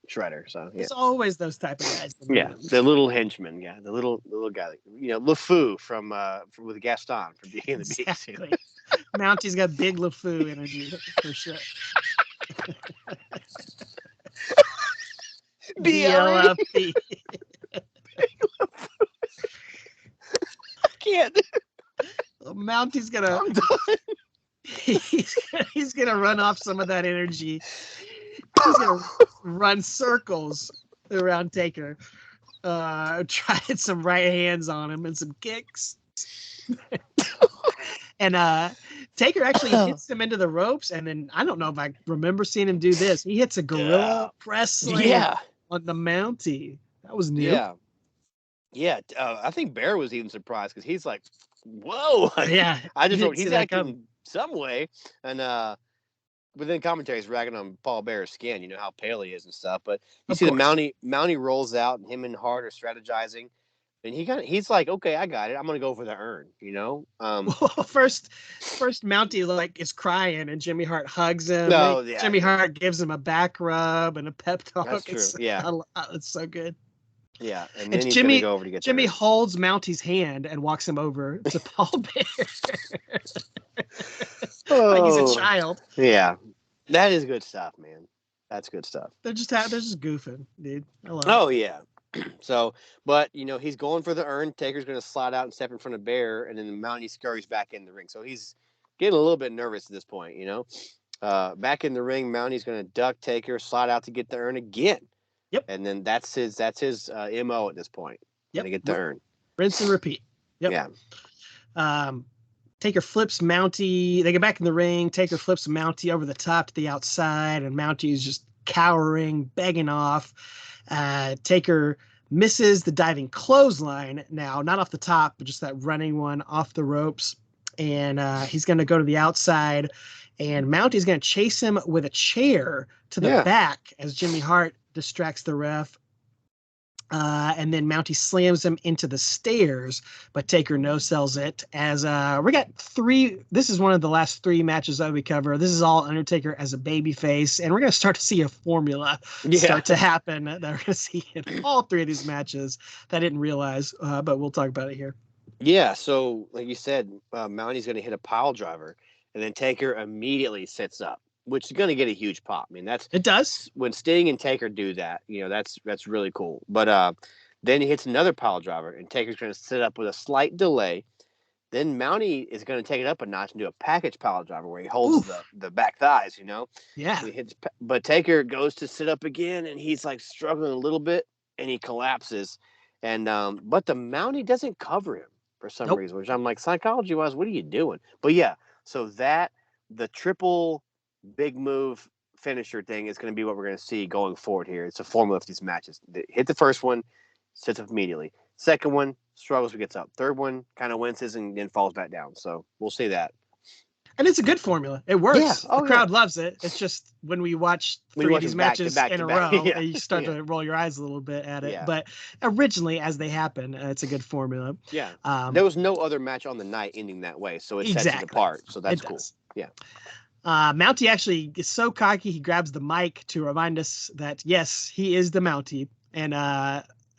Shredder. So yeah. It's always those type of guys. Yeah, the little henchman. Yeah, the little guy. LeFou from with Gaston from Beauty and the Beast. Exactly. Mountie's got big LeFou energy for sure. BLFP. I can't. Mountie's gonna. I'm done. He's gonna run off some of that energy. He's gonna run circles around Taker. Try some right hands on him and some kicks. And Taker actually hits him into the ropes, and then I don't know if I remember seeing him do this. He hits a gorilla press slam on the Mountie. That was new. Yeah. I think Bear was even surprised because he's like, "Whoa!" Yeah, I just wrote he's acting some way, and within commentaries ragging on Paul Bear's skin. How pale he is and stuff. But you see the Mountie rolls out, and him and Hart are strategizing. And he's like, okay, I got it. I'm gonna go for the urn, Well, first Mountie is crying, and Jimmy Hart hugs him. Jimmy Hart gives him a back rub and a pep talk. That's true. It's so good. Yeah, and then he's gonna go over to get Jimmy holds Mountie's hand and walks him over to Paul Bear. Like he's a child. Yeah. That is good stuff, man. That's good stuff. They're just goofing, dude. I love Oh it. yeah. So, but he's going for the urn. Taker's going to slide out and step in front of Bear, and then the Mountie scurries back in the ring. So he's getting a little bit nervous at this point. Back in the ring, Mountie's going to duck Taker, slide out to get the urn again. Yep. And then that's his mo at this point. Yep. Going to get the urn. Rinse and repeat. Yep. Yeah. Taker flips Mountie. They get back in the ring. Taker flips Mountie over the top to the outside, and Mountie's just cowering, begging off. Taker misses the diving clothesline now, not off the top, but just that running one off the ropes. And he's going to go to the outside, and Mountie's going to chase him with a chair to the back as Jimmy Hart distracts the ref. And then Mountie slams him into the stairs, but Taker no-sells it. As we got three, this is one of the last three matches that we cover. This is all Undertaker as a babyface, and we're going to start to see a formula start to happen that we're going to see in all three of these matches that I didn't realize, but we'll talk about it here. Yeah, so like you said, Mountie's going to hit a pile driver, and then Taker immediately sits up, which is going to get a huge pop. I mean, it does when Sting and Taker do that. That's really cool. But then he hits another pile driver, and Taker's going to sit up with a slight delay. Then Mountie is going to take it up a notch and do a package pile driver where he holds the back thighs. Yeah. But Taker goes to sit up again, and he's like struggling a little bit, and he collapses. And but the Mountie doesn't cover him for some reason, which I'm like, psychology wise, what are you doing? But yeah, so the triple big move finisher thing is going to be what we're going to see going forward here. It's a formula for these matches. Hit the first one, sits up immediately. Second one, struggles but gets up. Third one, kind of winces and then falls back down. So we'll see that. And it's a good formula. It works. Yeah. The crowd loves it. It's just when we watch three of these matches in a row, you start to roll your eyes a little bit at it. Yeah. But originally, as they happen, it's a good formula. Yeah. There was no other match on the night ending that way, so it sets it apart. So that's cool. Yeah. Mountie actually is so cocky, he grabs the mic to remind us that, yes, he is the Mountie. And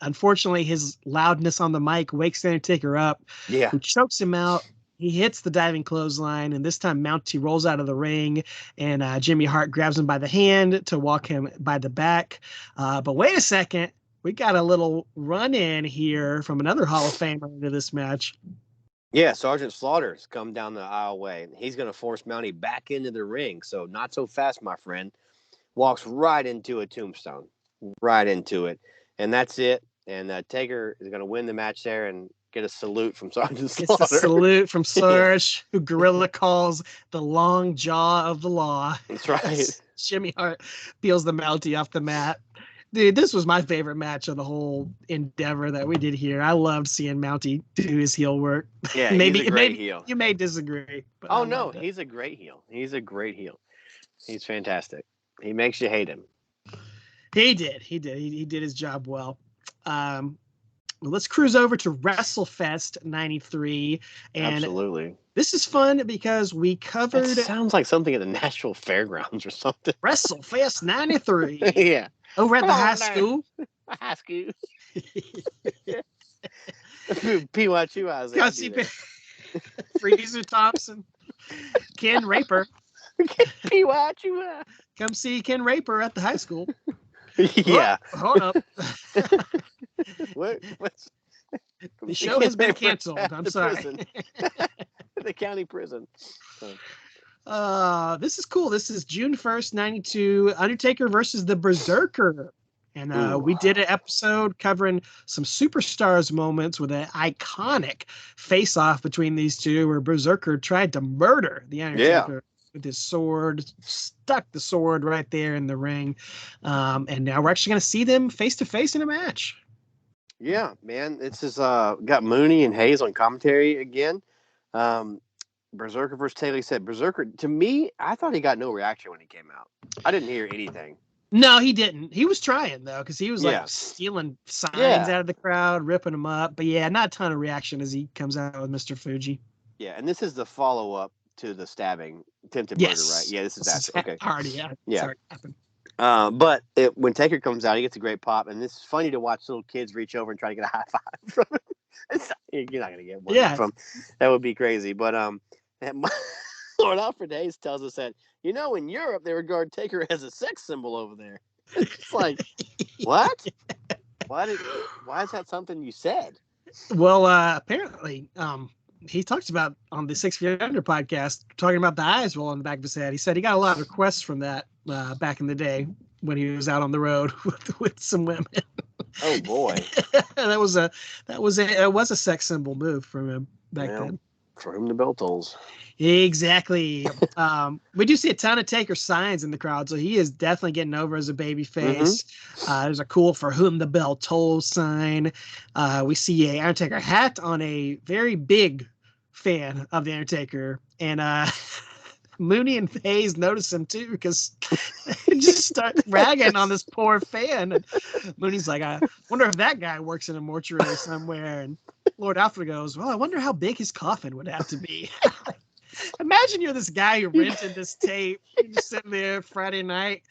unfortunately, his loudness on the mic wakes the Undertaker up, who chokes him out. He hits the diving clothesline, and this time Mountie rolls out of the ring, and Jimmy Hart grabs him by the hand to walk him by the back. But wait a second. We got a little run-in here from another Hall of Famer into this match. Yeah, Sergeant Slaughter's come down the aisleway, and he's going to force Mountie back into the ring. So not so fast, my friend. Walks right into a tombstone. Right into it. And that's it. And Taker is going to win the match there and get a salute from Sergeant Slaughter. It's a salute from Sarge, who Gorilla calls the long jaw of the law. That's right. Jimmy Hart peels the Mountie off the mat. Dude, this was my favorite match of the whole endeavor that we did here. I loved seeing Mountie do his heel work. Yeah, he's a great heel. You may disagree. But oh, no, he's a great heel. He's a great heel. He's fantastic. He makes you hate him. He did. He did his job well. Let's cruise over to WrestleFest 93. And absolutely. This is fun because we covered... It sounds like something at the Nashville Fairgrounds or something. WrestleFest 93. Yeah. Over at the high school. High school. PYU, I was there. Freezer Thompson. Ken Raper. PYU. Come see Ken Raper at the high school. Yeah. Oh, hold up. What's the show has been canceled. I'm sorry. The county prison. This is cool. This is June 1st, 92. Undertaker versus the Berserker. And we did an episode covering some superstars moments with an iconic face-off between these two where Berserker tried to murder the Undertaker with his sword, stuck the sword right there in the ring. And now we're actually going to see them face-to-face in a match. Yeah, man. This is got Mooney and Hayes on commentary again. Berserker versus Taylor said Berserker, to me, I thought he got no reaction when he came out. I didn't hear anything. No, he didn't. He was trying, though, because he was like stealing signs out of the crowd, ripping them up. But yeah, not a ton of reaction as he comes out with Mr. Fuji. Yeah, and this is the follow-up to the stabbing, attempted murder, right? Yeah, this is that. Okay. Already, yeah. Sorry, happened. But when Taker comes out, he gets a great pop, and it's funny to watch little kids reach over and try to get a high five from him. You're not going to get one from. That would be crazy. But Lord Alfred Hayes tells us that In Europe they regard Taker as a sex symbol over there. It's like, what? Why is that something you said? Well, apparently, he talks about on the 6 Feet Under podcast, talking about the eyes roll on the back of his head. He said he got a lot of requests from that back in the day when he was out on the road with some women. Oh boy, that was a sex symbol move from him back then. For whom the bell tolls. Exactly. We do see a ton of Taker signs in the crowd, so he is definitely getting over as a baby face. There's a cool "For Whom the Bell Tolls" sign. We see a Undertaker hat on a very big fan of the Undertaker, and Mooney and Hayes notice him too because they just start ragging on this poor fan. And Mooney's like, I wonder if that guy works in a mortuary somewhere. And Lord Alfred goes, well, I wonder how big his coffin would have to be. Imagine you're this guy who rented this tape. You're just sitting there Friday night,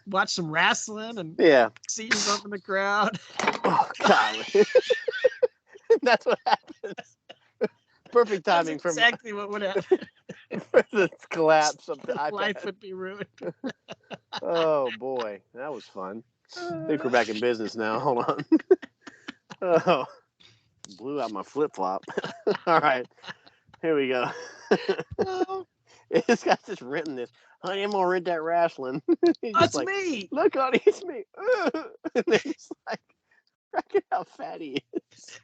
watch some wrestling, and see yourself in the crowd. Oh, God. That's what happens. Perfect timing. That's exactly what would happen. For the collapse of the iPad. Life would be ruined. Oh, boy. That was fun. I think we're back in business now. Hold on. Oh, blew out my flip-flop. All right. Here we go. This guy's just written this. Honey, I'm going to rent that wrestling. That's like, me. Look, honey, it's me. And they're just like, look how fat he is.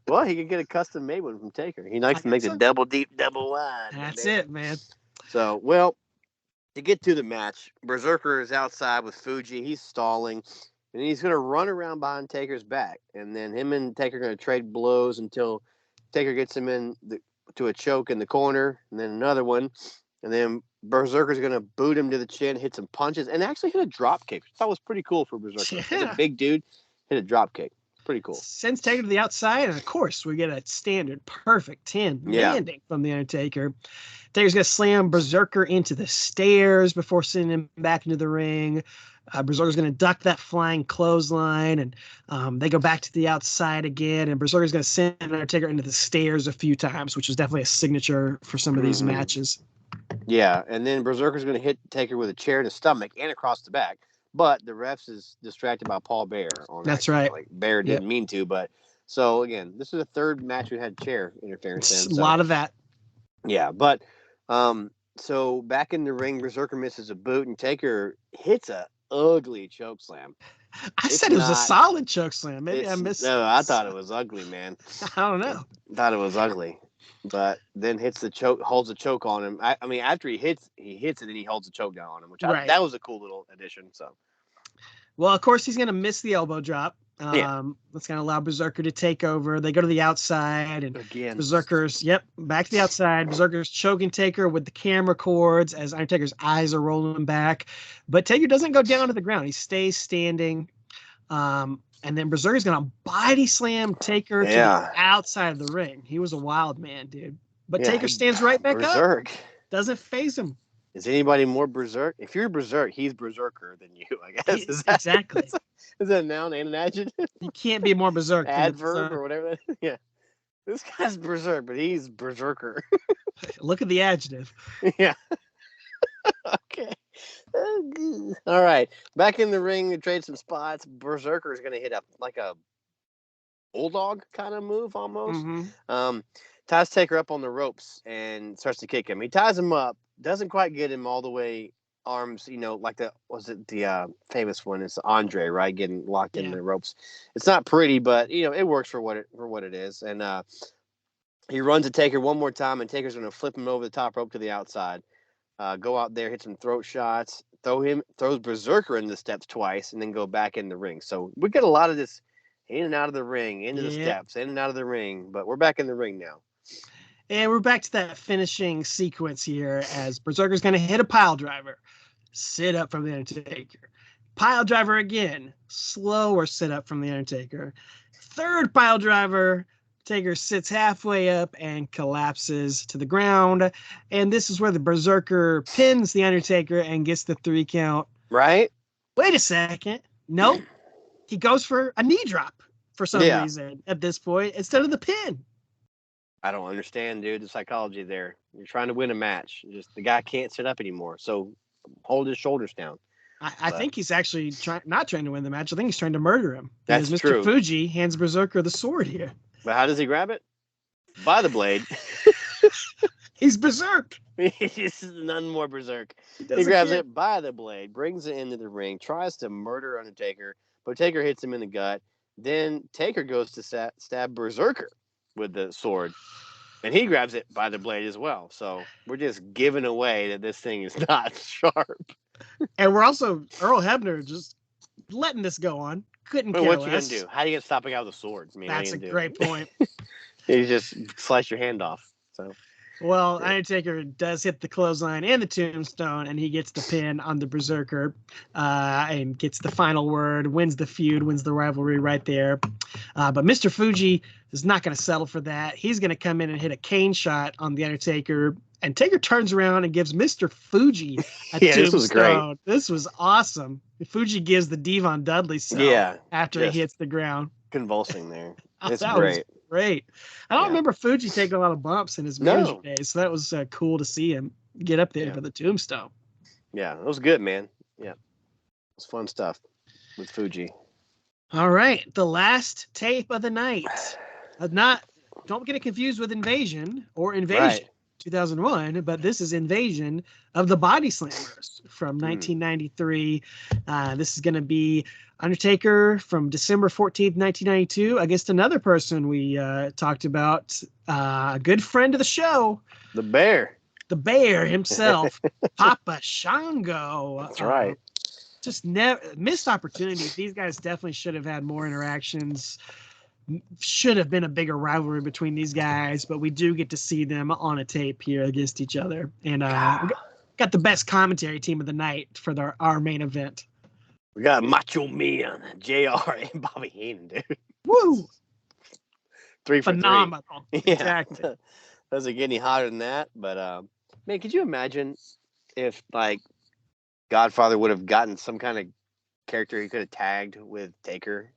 Well, he could get a custom made one from Taker. He likes to make the double deep, double wide. That's it, man. So, well, to get to the match, Berserker is outside with Fuji. He's stalling, and he's going to run around behind Taker's back. And then him and Taker are going to trade blows until Taker gets him to a choke in the corner, and then another one. And then Berserker's going to boot him to the chin, hit some punches, and actually hit a drop kick. I thought was pretty cool for Berserker. Yeah. He's a big dude, hit a drop kick. Pretty cool. Sends Taker to the outside, and of course, we get a standard perfect 10 landing from the Undertaker. Taker's going to slam Berserker into the stairs before sending him back into the ring. Berserker's going to duck that flying clothesline, and they go back to the outside again, and Berserker's going to send Undertaker into the stairs a few times, which is definitely a signature for some of these matches. Yeah, and then Berserker's going to hit Taker with a chair in the stomach and across the back. But the refs is distracted by Paul Bear. That's right. Like Bear didn't mean to, but so again, this is the third match we had chair interference in. A lot of that. Yeah, but so back in the ring, Berserker misses a boot, and Taker hits a ugly choke slam. I said it was a solid choke slam. Maybe I missed. No, I thought it was ugly, man. I don't know. I thought it was ugly. But then hits the choke, holds the choke on him. I mean, after he hits it, and he holds the choke down on him, which that was a cool little addition. So, well, of course, he's going to miss the elbow drop. That's going to allow Berserker to take over. They go to the outside, and Berserker's back to the outside. Berserker's choking Taker with the camera cords as Undertaker's eyes are rolling back, but Taker doesn't go down to the ground. He stays standing. And then Berserker's going to body slam Taker to the outside of the ring. He was a wild man, dude. But Taker stands right back up. Doesn't faze him. Is anybody more Berserk? If you're Berserk, he's Berserker than you, I guess. Exactly. Is that a noun and an adjective? You can't be more Berserk. Adverb or whatever that is. Yeah. This guy's Berserk, but he's Berserker. Look at the adjective. Yeah. Okay. All right. Back in the ring to trade some spots. Berserker is going to hit like a bulldog kind of move almost. Ties Taker up on the ropes and starts to kick him. He ties him up, doesn't quite get him all the way arms, like the famous one is Andre, right? Getting locked in the ropes. It's not pretty, but it works for what it is. And he runs to Taker one more time, and Taker's going to flip him over the top rope to the outside. Go out there, hit some throat shots, throws Berserker in the steps twice, and then go back in the ring. So we get a lot of this in and out of the ring, into the steps, in and out of the ring. But we're back in the ring now. And we're back to that finishing sequence here as Berserker's going to hit a pile driver. Sit up from the Undertaker. Pile driver again. Slower sit up from the Undertaker. Third pile driver. Taker sits halfway up and collapses to the ground. And this is where the Berserker pins the Undertaker and gets the 3 count. Right? Wait a second. Nope. He goes for a knee drop for some reason at this point instead of the pin. I don't understand, dude, the psychology there. You're trying to win a match. Just the guy can't sit up anymore. So hold his shoulders down. I think he's actually not trying to win the match. I think he's trying to murder him. That's Mr. true. Fuji hands Berserker the sword here. But how does he grab it? By the blade. He's Berserk. This is none more Berserk. He grabs it by the blade, brings it into the ring, tries to murder Undertaker, but Taker hits him in the gut. Then Taker goes to stab Berserker with the sword, and he grabs it by the blade as well. So we're just giving away that this thing is not sharp. And we're also Earl Hebner just letting this go on. Couldn't care What less. you gonna do? How are you gonna stop a guy with a sword? I mean, that's a great point. You just slice your hand off. So. Well, yeah. Undertaker does hit the clothesline and the tombstone, and he gets the pin on the Berserker, and gets the final word, wins the feud, wins the rivalry right there. But Mr. Fuji is not going to settle for that. He's going to come in and hit a cane shot on the Undertaker, and Taker turns around and gives Mr. Fuji a tombstone. This was great. This was awesome. Fuji gives the Devon Dudley sell after he hits the ground. Convulsing there. It's great. Great. I don't remember Fuji taking a lot of bumps in his manager days, so that was cool to see him get up there for the tombstone. Yeah, it was good, man. Yeah, it was fun stuff with Fuji. All right, the last tape of the night. Don't get it confused with Invasion or Invasion 2001, but this is Invasion of the Body Slammers from 1993. This is going to be Undertaker from December 14th, 1992, against another person we talked about, a good friend of the show. The Bear himself, Papa Shango. That's right. Just missed opportunities. These guys definitely should have had more interactions. Should have been a bigger rivalry between these guys, but we do get to see them on a tape here against each other. And we got the best commentary team of the night for our main event. We got Macho Man, JR, and Bobby Heenan, dude. Woo! 3 for Phenomenal. 3. Exactly. Doesn't get any hotter than that. But, man, could you imagine if, like, Godfather would have gotten some kind of character he could have tagged with Taker?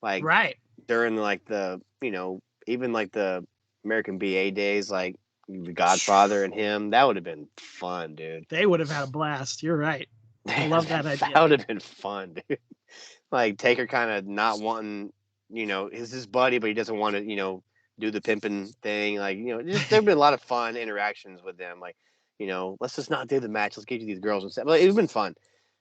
Like, during, like, the, even, like, the American BA days, like, the Godfather and him, that would have been fun, dude. They would have had a blast. You're right. I love that idea. That would have been fun, dude. Like Taker kind of not wanting, is his buddy, but he doesn't want to, do the pimping thing. Like, there've been a lot of fun interactions with them. Like, let's just not do the match. Let's get you these girls and stuff. But it's been fun.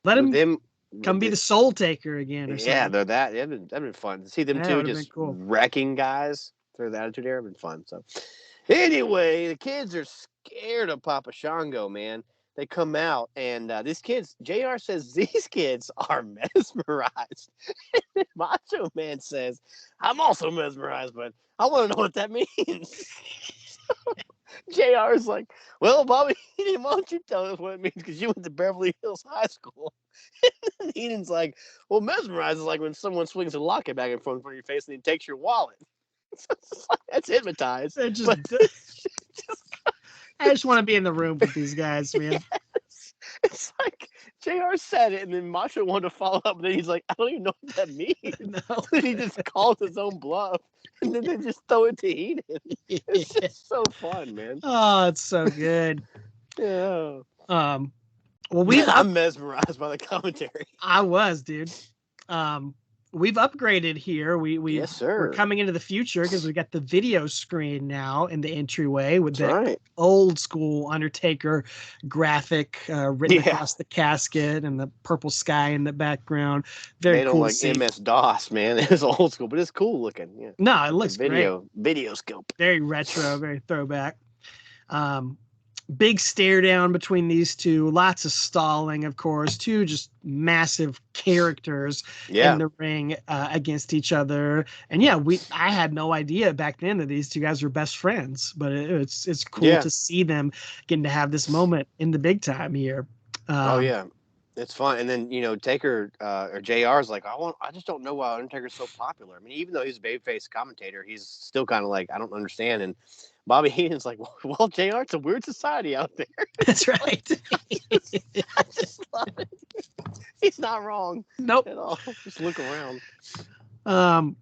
Let them come be the Soul Taker again. Or something. Yeah, they're that. That'd been fun to see them two just wrecking guys through the Attitude Era. Been fun. So, anyway, the kids are scared of Papa Shango, man. They come out, and these kids, JR says these kids are mesmerized. Macho Man says, I'm also mesmerized, but I want to know what that means. JR is like, well, Bobby, why don't you tell us what it means? Because you went to Beverly Hills High School. And Heenan's like, well, mesmerized is like when someone swings a locket back in front of your face and he takes your wallet. That's hypnotized. I just want to be in the room with these guys, man. Yes. It's like JR said it, and then Macho wanted to follow up, and then he's like, I don't even know what that means. No. And he just calls his own bluff, and then they just throw it to Heenan. It's just so fun, man. Oh, it's so good. Yeah. Well, I'm mesmerized by the commentary. I was, dude. We've upgraded here. Yes, sir. We're coming into the future because we got the video screen now in the entryway with the old school Undertaker graphic written across the casket and the purple sky in the background. Very they don't cool. Like MS-DOS, man. It's old school, but it's cool looking. Yeah. No, it looks great. Video scope. Very retro, very throwback. Big stare down between these two. Lots of stalling, of course. Two just massive characters in the ring against each other. And I had no idea back then that these two guys were best friends. But it's cool to see them getting to have this moment in the big time here. It's fun. And then Taker or JR is like, I just don't know why Undertaker's so popular. I mean, even though he's a babyface commentator, he's still kind of like, I don't understand. And Bobby Heenan's like, well, JR, it's a weird society out there. That's right. I just love it. He's not wrong. Nope. At all. Just look around.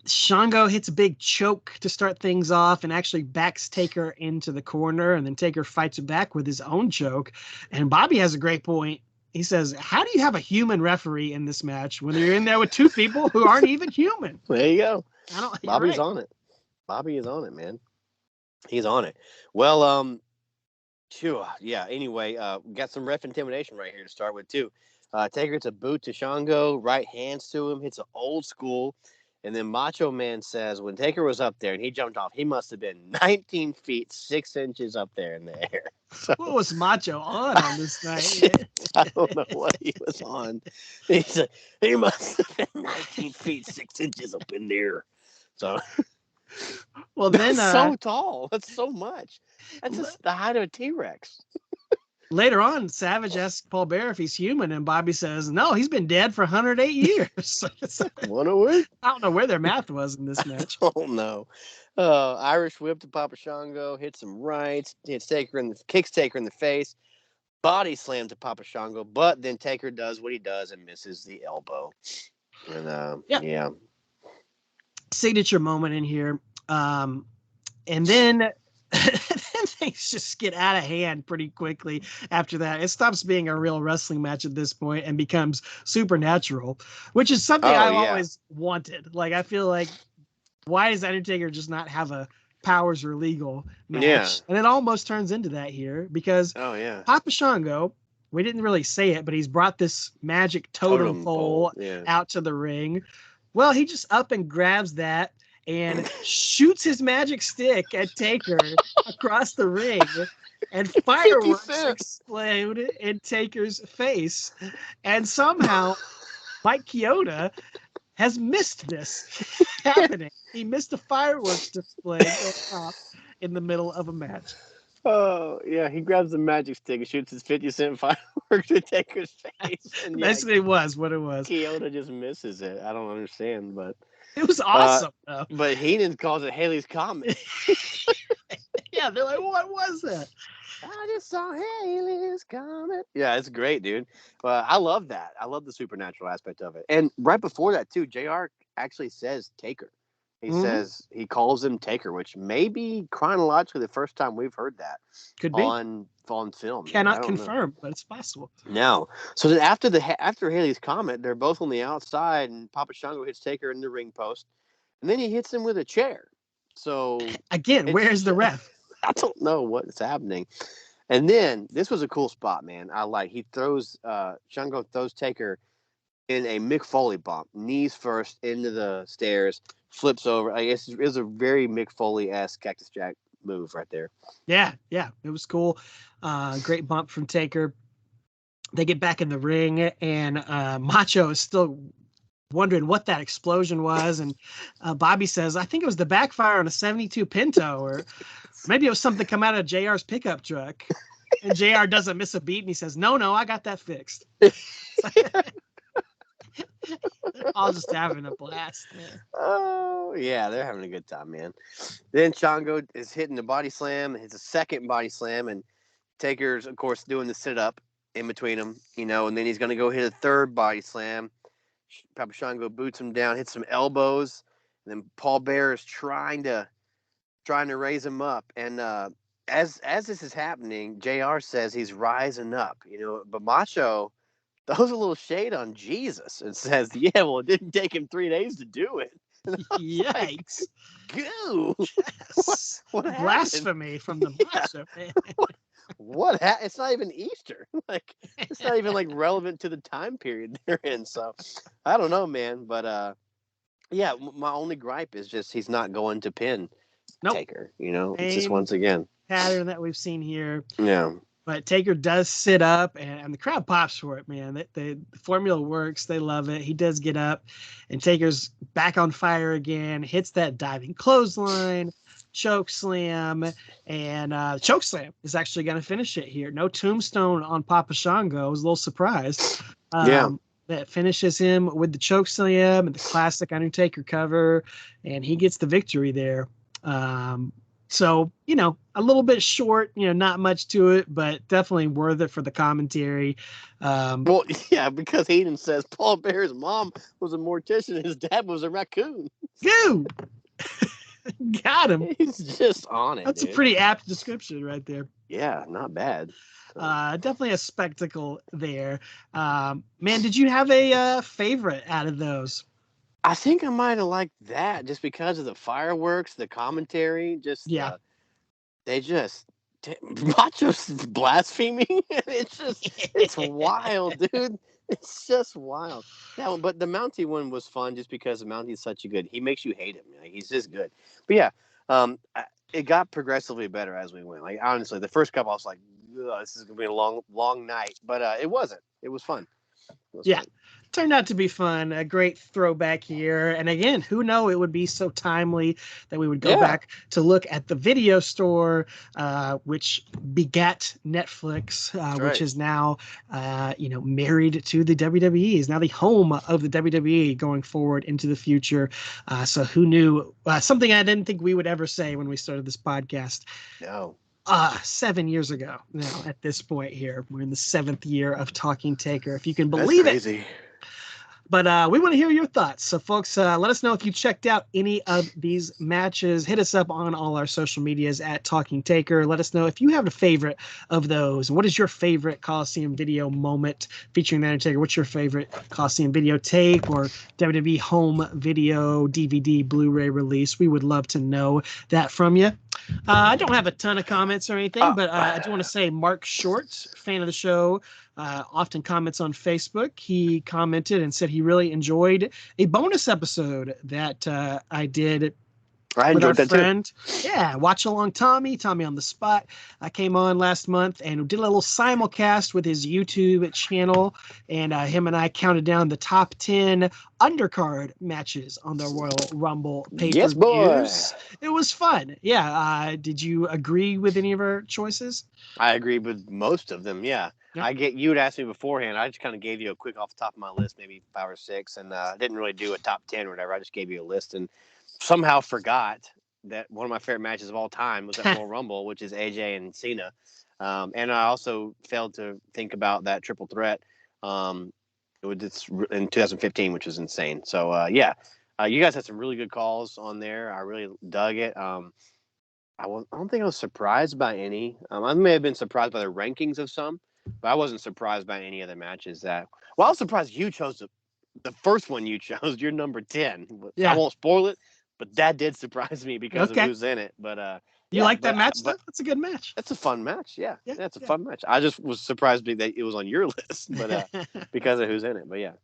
Shango hits a big choke to start things off and actually backs Taker into the corner, and then Taker fights back with his own choke. And Bobby has a great point. He says, how do you have a human referee in this match when you're in there with two people who aren't even human? There you go. Bobby's on it. Bobby is on it, man. He's on it. Well, yeah. Anyway, we got some ref intimidation right here to start with too. Taker hits a boot to Shango, right hands to him, hits an old school. And then Macho Man says when Taker was up there and he jumped off, he must have been 19 feet, 6 inches up there in the air. So, what was Macho on this night? I don't know what he was on. He said he must have been 19 feet, 6 inches up in there. So, well, then so tall. That's so much. That's just the height of a T-Rex. Later on, Savage asks Paul Bearer if he's human, and Bobby says, no, he's been dead for 108 years. What a week. I don't know where their math was in this match. Oh, no. Irish whip to Papa Shango, hits him right, kicks Taker in the face, body slam to Papa Shango, but then Taker does what he does and misses the elbow. And, yeah. Signature moment in here. And then... things just get out of hand pretty quickly after that. It stops being a real wrestling match at this point and becomes supernatural, which is something I've always wanted. Like, I feel like, why does Undertaker just not have a powers are legal match? Yeah. And it almost turns into that here because Papa Shango, we didn't really say it, but he's brought this magic totem pole out to the ring. Well, he just up and grabs that and shoots his magic stick at Taker across the ring, and fireworks explode in Taker's face. And somehow Mike Chioda has missed this happening. He missed a fireworks display in the middle of a match. Oh, yeah. He grabs the magic stick and shoots his 50-cent fireworks at Taker's face. And basically, it was what it was. Chioda just misses it. I don't understand, but... It was awesome, though. But Heenan calls it Haley's Comet. Yeah, they're like, what was that? I just saw Haley's Comet. Yeah, it's great, dude. I love that. I love the supernatural aspect of it. And right before that, too, JR actually says Taker. He says, he calls him Taker, which may be chronologically the first time we've heard that. Could be. On film. Cannot confirm, but it's possible. No. So then after Haley's Comet, they're both on the outside, and Papa Shango hits Taker in the ring post, and then he hits him with a chair. So again, where's the ref? I don't know what's happening. And then this was a cool spot, man. Shango throws Taker in a Mick Foley bump, knees first into the stairs, flips over. I guess it was a very Mick Foley-esque Cactus Jack move right there. Yeah, it was cool. Great bump from Taker. They get back in the ring, and Macho is still wondering what that explosion was. And Bobby says, I think it was the backfire on a 72 Pinto, or maybe it was something come out of JR's pickup truck. And JR doesn't miss a beat, and he says, no, I got that fixed. All just having a blast, man. Oh, yeah, they're having a good time, man. Then Shango is hitting the body slam. It's a second body slam, and Taker's, of course, doing the sit-up in between them, and then he's going to go hit a third body slam. Papa Shango boots him down, hits some elbows, and then Paul Bearer is trying to raise him up. And as this is happening, JR says he's rising up, but Macho throws a little shade on Jesus and says, yeah, well, it didn't take him 3 days to do it. Yikes. Like, goo. Yes. What blasphemy from the Macho Man. What happened? It's not even Easter. Like, it's not even relevant to the time period they're in. So I don't know, man. But yeah, my only gripe is just he's not going to pin Taker. It's just once again pattern that we've seen here. Yeah. But Taker does sit up, and the crowd pops for it, man. The formula works. They love it. He does get up, and Taker's back on fire again, hits that diving clothesline, choke slam, and choke slam is actually going to finish it here. No tombstone on Papa Shango. I was a little surprised. That finishes him with the choke slam and the classic Undertaker cover, and he gets the victory there. So, a little bit short, not much to it, but definitely worth it for the commentary. Well, yeah, because Hayden says Paul Bear's mom was a mortician and his dad was a raccoon. Goo! Got him. He's just on it. That's dude. a pretty apt description right there. Yeah, not bad. Definitely a spectacle there. Man, did you have a favorite out of those? I think I might have liked that just because of the fireworks, the commentary, they just Macho's blaspheming. It's wild, dude. It's just wild. That one, but the Mountie one was fun just because the Mountie's such a good. He makes you hate him. Like, he's just good. But yeah, it got progressively better as we went. Like honestly, the first couple I was like, this is gonna be a long night, but it wasn't. It was fun. Fun. Turned out to be fun. A great throwback here. And again, who knew it would be so timely that we would go back to look at the video store, which begat Netflix, which is now, married to the WWE, is now the home of the WWE going forward into the future. So who knew? Something I didn't think we would ever say when we started this podcast. No. 7 years ago now at this point here. We're in the 7th year of Talking Taker, if you can believe it. But we want to hear your thoughts. So, folks, let us know if you checked out any of these matches. Hit us up on all our social medias at Talking Taker. Let us know if you have a favorite of those. What is your favorite Coliseum video moment featuring The Undertaker? What's your favorite Coliseum video tape or WWE home video, DVD, Blu-ray release? We would love to know that from you. I don't have a ton of comments or anything, but I do want to say Mark Short, fan of the show, often comments on Facebook. He commented and said he really enjoyed a bonus episode that I did with our friend. Too. Yeah, Watch Along Tommy on the Spot. I came on last month and did a little simulcast with his YouTube channel, and him and I counted down the top 10 undercard matches on the Royal Rumble pay-per-views. Yes, boy. It was fun. Yeah. Did you agree with any of our choices? I agree with most of them. Yeah. You would ask me beforehand. I just kind of gave you a quick off the top of my list, maybe 5 or 6, and didn't really do a top 10 or whatever. I just gave you a list and somehow forgot that one of my favorite matches of all time was at Royal Rumble, which is AJ and Cena. And I also failed to think about that triple threat in 2015, which was insane. So, you guys had some really good calls on there. I really dug it. I don't think I was surprised by any. I may have been surprised by the rankings of some, but I wasn't surprised by any of the matches I was surprised you chose the first one you chose, your number 10. Yeah. I won't spoil it, but that did surprise me because of who's in it. But you like that match? That's a good match. That's a fun match. Yeah, that's a fun match. I just was surprised that it was on your list, but because of who's in it. But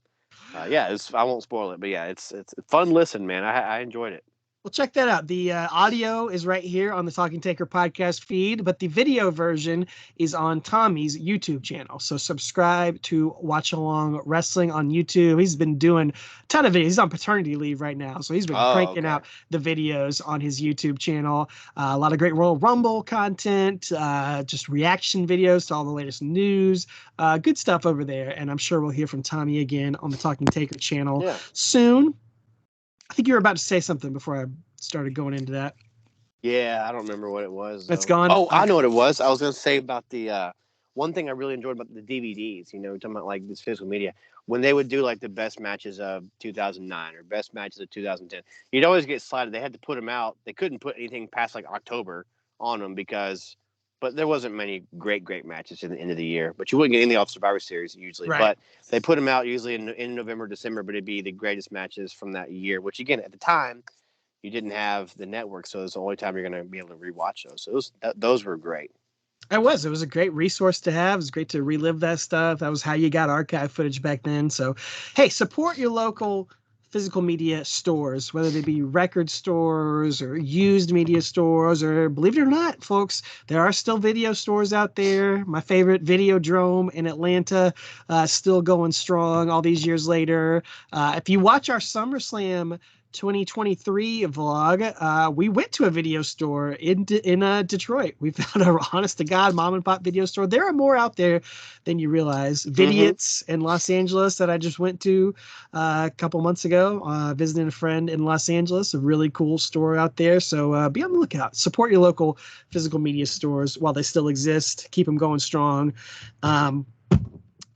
I won't spoil it. But yeah, it's a fun listen, man. I enjoyed it. Well, check that out. The audio is right here on the Talking Taker podcast feed, but the video version is on Tommy's YouTube channel. So subscribe to Watch Along Wrestling on YouTube. He's been doing a ton of videos. He's on paternity leave right now, so he's been cranking out the videos on his YouTube channel. A lot of great Royal Rumble content, just reaction videos to all the latest news. Good stuff over there, and I'm sure we'll hear from Tommy again on the Talking Taker channel soon. I think you were about to say something before I started going into that. Yeah, I don't remember what it was. It's gone. Oh, I know what it was. I was going to say about the one thing I really enjoyed about the DVDs, talking about like this physical media, when they would do like the best matches of 2009 or best matches of 2010, you'd always get slided. They had to put them out. They couldn't put anything past like October on them but there wasn't many great matches in the end of the year. But you wouldn't get any off Survivor Series usually. Right. But they put them out usually in November, December. But it'd be the greatest matches from that year. Which again, at the time, you didn't have the network, so it's the only time you're going to be able to rewatch those. So those were great. It was a great resource to have. It was great to relive that stuff. That was how you got archive footage back then. So, hey, support your local physical media stores, whether they be record stores or used media stores, or believe it or not, folks, there are still video stores out there. My favorite, Videodrome in Atlanta, still going strong all these years later. If you watch our SummerSlam 2023 vlog, we went to a video store in Detroit. We found a honest to God mom and pop video store. There are more out there than you realize. Vidiots in Los Angeles that I just went to a couple months ago, visiting a friend in Los Angeles, a really cool store out there. So be on the lookout. Support your local physical media stores while they still exist. Keep them going strong.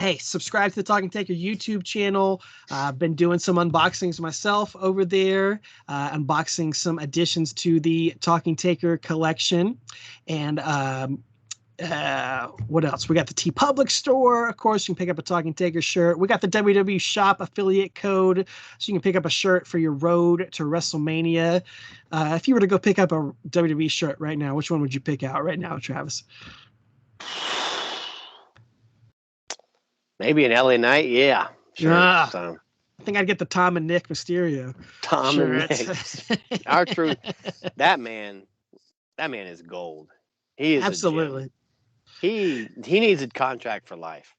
Hey, subscribe to the Talking Taker YouTube channel. I've been doing some unboxings myself over there, unboxing some additions to the Talking Taker collection. And what else? We got the TeePublic store. Of course, you can pick up a Talking Taker shirt. We got the WWE Shop affiliate code, so you can pick up a shirt for your road to WrestleMania. If you were to go pick up a WWE shirt right now, which one would you pick out right now, Travis? Maybe an LA Knight, yeah. Sure. So. I think I'd get the Tom and Nick Mysterio. Tom and Nick. Our truth. That man is gold. He is absolutely. He needs a contract for life.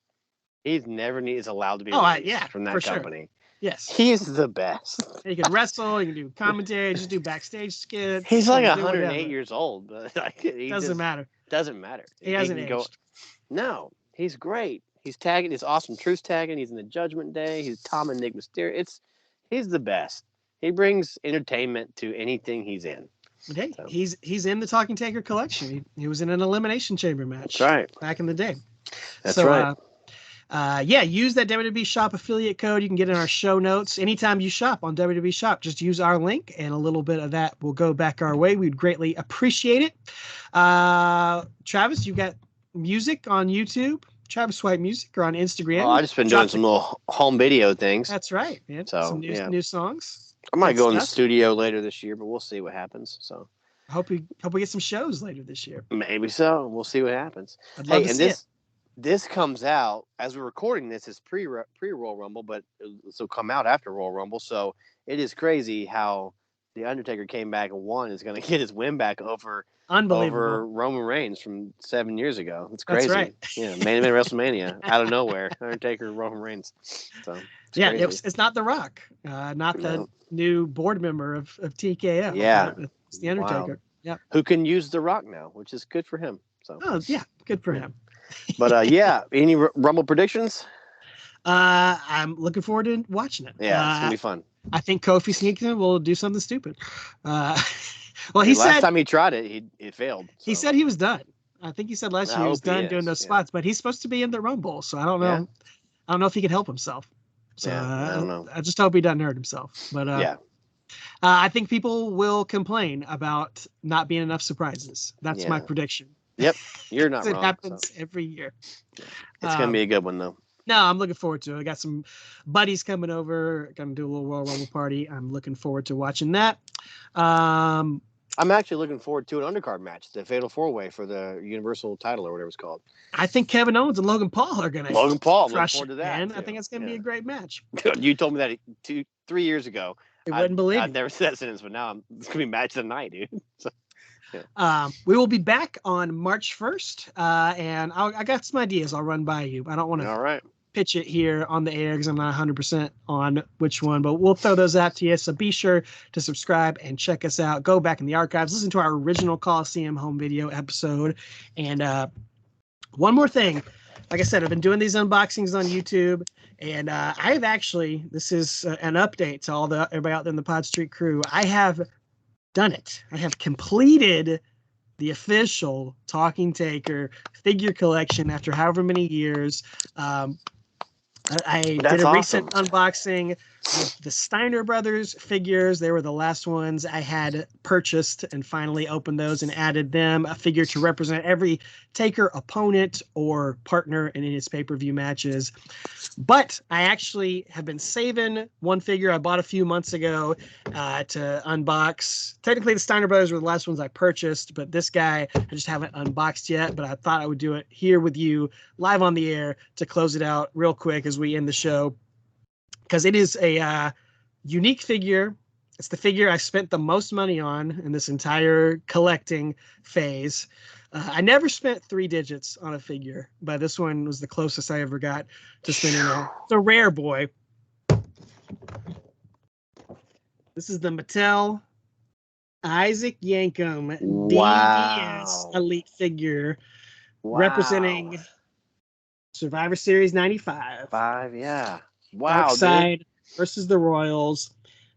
He's never is allowed to be released from that company. Sure. Yes. He's the best. He can wrestle, he can do commentary, just do backstage skits. He's like 108 years old, but doesn't matter. Doesn't matter. He hasn't aged. No, he's great. He's tagging. He's awesome. Truth tagging. He's in the Judgment Day. He's Tom and Nick Mysterio. He's the best. He brings entertainment to anything he's in. But hey, so. He's in the Talking Taker collection. He was in an Elimination Chamber match. That's right. Back in the day. That's right. Use that WWE Shop affiliate code. You can get in our show notes. Anytime you shop on WWE Shop, just use our link, and a little bit of that will go back our way. We'd greatly appreciate it. Travis, you got music on YouTube? Travis White Music, or on Instagram? Oh, I've just been doing some little home video things. That's right, man. So some new songs. I might go in the studio later this year, but we'll see what happens. So hope we get some shows later this year. Maybe so. We'll see what happens. I'd love to see this comes out as we're recording this is pre Royal Rumble, but this will come out after Royal Rumble. So it is crazy how the Undertaker came back and won. Is going to get his win back over Roman Reigns from 7 years ago. It's crazy. That's right. Yeah, main event WrestleMania out of nowhere. Undertaker, Roman Reigns. So it's not The Rock, not the new board member of TKO. Yeah, it's the Undertaker. Wow. Yeah, who can use The Rock now, which is good for him. So good for him. But any Rumble predictions? I'm looking forward to watching it. Yeah, it's gonna be fun. I think Kofi Kingston will do something stupid. Well, last time he tried it, it failed. So. He said he was done. I think he said last year he was done doing those spots, but he's supposed to be in the Rumble, so I don't know. Yeah. I don't know if he can help himself. So I don't know. I just hope he doesn't hurt himself. But I think people will complain about not being enough surprises. That's my prediction. Yep, you're not wrong. It happens every year. It's gonna be a good one though. No, I'm looking forward to it. I got some buddies coming over. Gonna do a little Royal Rumble party. I'm looking forward to watching that. I'm actually looking forward to an undercard match, the Fatal 4-Way for the Universal title or whatever it's called. I think Kevin Owens and Logan Paul are gonna I'm looking forward to that. And I think it's gonna be a great match. You told me that 2-3 years ago. I wouldn't believe it. I've never said that sentence, but now it's gonna be match of the night, dude. So. Yeah. We will be back on March 1st, and I got some ideas I'll run by you. I don't want to pitch it here on the air because I'm not 100% on which one, but we'll throw those out to you. So be sure to subscribe and check us out. Go back in the archives, listen to our original Coliseum home video episode. And one more thing. Like I said, I've been doing these unboxings on YouTube, and I've actually, this is an update to everybody out there in the Pod Street crew. I have done it. I have completed the official Talking Taker figure collection after however many years. I did a recent unboxing of the Steiner Brothers figures. They were the last ones I had purchased, and finally opened those and added them, a figure to represent every Taker opponent or partner in his pay-per-view matches. But I actually have been saving one figure I bought a few months ago to unbox. Technically, the Steiner Brothers were the last ones I purchased, but this guy I just haven't unboxed yet. But I thought I would do it here with you live on the air to close it out real quick as we end the show, because it is a unique figure. It's the figure I spent the most money on in this entire collecting phase. I never spent 3 digits on a figure, but this one was the closest I ever got to spending it. It's a rare boy. This is the Mattel Isaac Yankem Wow. DDS Elite figure representing Survivor Series 95. Yeah. Wow, Dark Side dude. versus the Royals.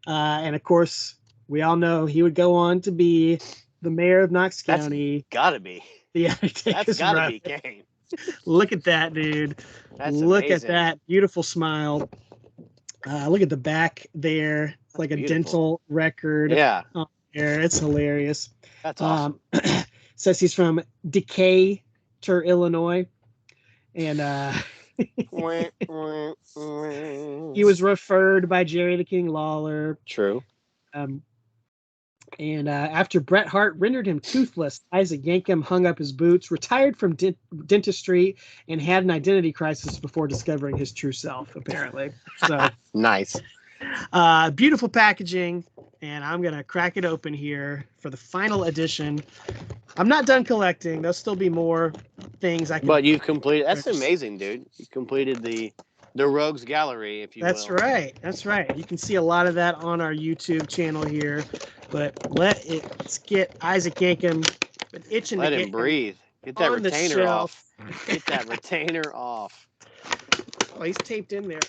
And of course, we all know he would go on to be the mayor of Knox County. Gotta be. The That's gotta be Kane. Look at that, dude. Look amazing. at that beautiful smile. Look at the back there. It's like That's a beautiful. dental record. Yeah. There. It's hilarious. That's awesome. Says he's from Decatur, Illinois. And he was referred by Jerry the King Lawler. True. And after Bret Hart rendered him toothless, Isaac Yankem hung up his boots, retired from dentistry, and had an identity crisis before discovering his true self, apparently. So nice. Beautiful packaging, and I'm going to crack it open here for the final edition. I'm not done collecting. There'll still be more things I can... But you've completed... That's amazing, dude. You completed the Rogues Gallery, if you will. That's right. That's right. You can see a lot of that on our YouTube channel here. But let's get Isaac Yankem itching. Let him breathe. Get that retainer off. Get that retainer off. Oh, he's taped in there.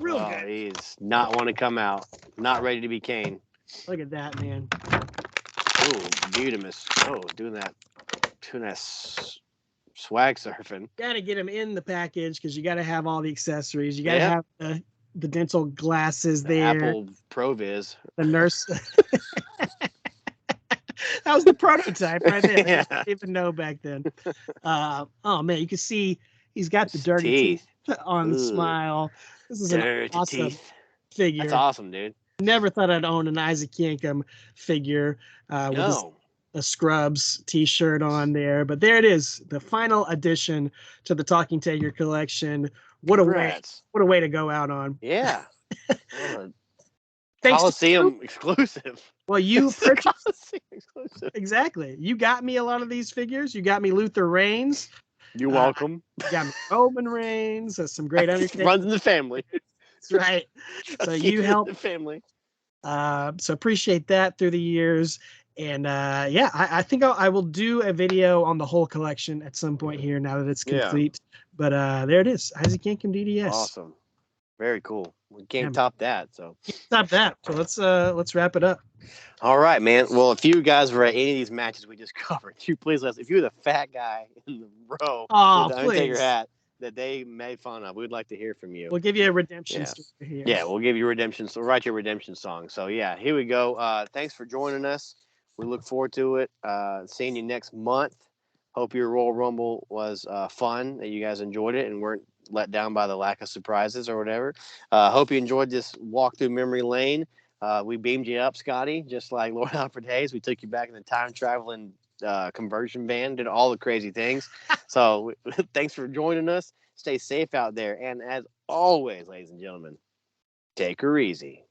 Real good. He's not want to come out. Not ready to be Kane. Look at that, man. Oh, Beautimus. Oh, doing that swag surfing. Got to get him in the package because you got to have all the accessories. You got to have the dental glasses there. Apple Proviz. The nurse. That was the prototype right there. Yeah. I didn't even know back then. Oh man, you can see he's got the dirty teeth on the smile. This is an awesome figure. That's awesome, dude. Never thought I'd own an Isaac Yankem figure with a Scrubs t-shirt on there, but there it is, the final addition to the Talking Tiger collection. What a way to go out on. Yeah. Thanks Coliseum exclusive. Well, you purchased exactly. You got me a lot of these figures. You got me Luther Reigns. You're welcome. You got me Roman Reigns. Some great Undertaker. Runs in the family. That's right. So you helped the family. So appreciate that through the years. And I think I will do a video on the whole collection at some point here now that it's complete. But there it is, Isaac Yankem DDS. Awesome. Very cool. We can't top that. So let's wrap it up. All right, man. Well, if you guys were at any of these matches we just covered, please let us. If you're the fat guy in the row with the Undertaker hat that they made fun of, we'd like to hear from you. We'll give you a redemption story here. Yeah, we'll give you redemption. So write your redemption song. So yeah, here we go. Thanks for joining us. We look forward to it. Seeing you next month. Hope your Royal Rumble was fun, that you guys enjoyed it and weren't let down by the lack of surprises or whatever. Hope you enjoyed this walk through memory lane. We beamed you up, Scotty, just like Lord Alfred Hayes. We took you back in the time traveling conversion van, did all the crazy things. So thanks for joining us. Stay safe out there. And as always, ladies and gentlemen, take her easy.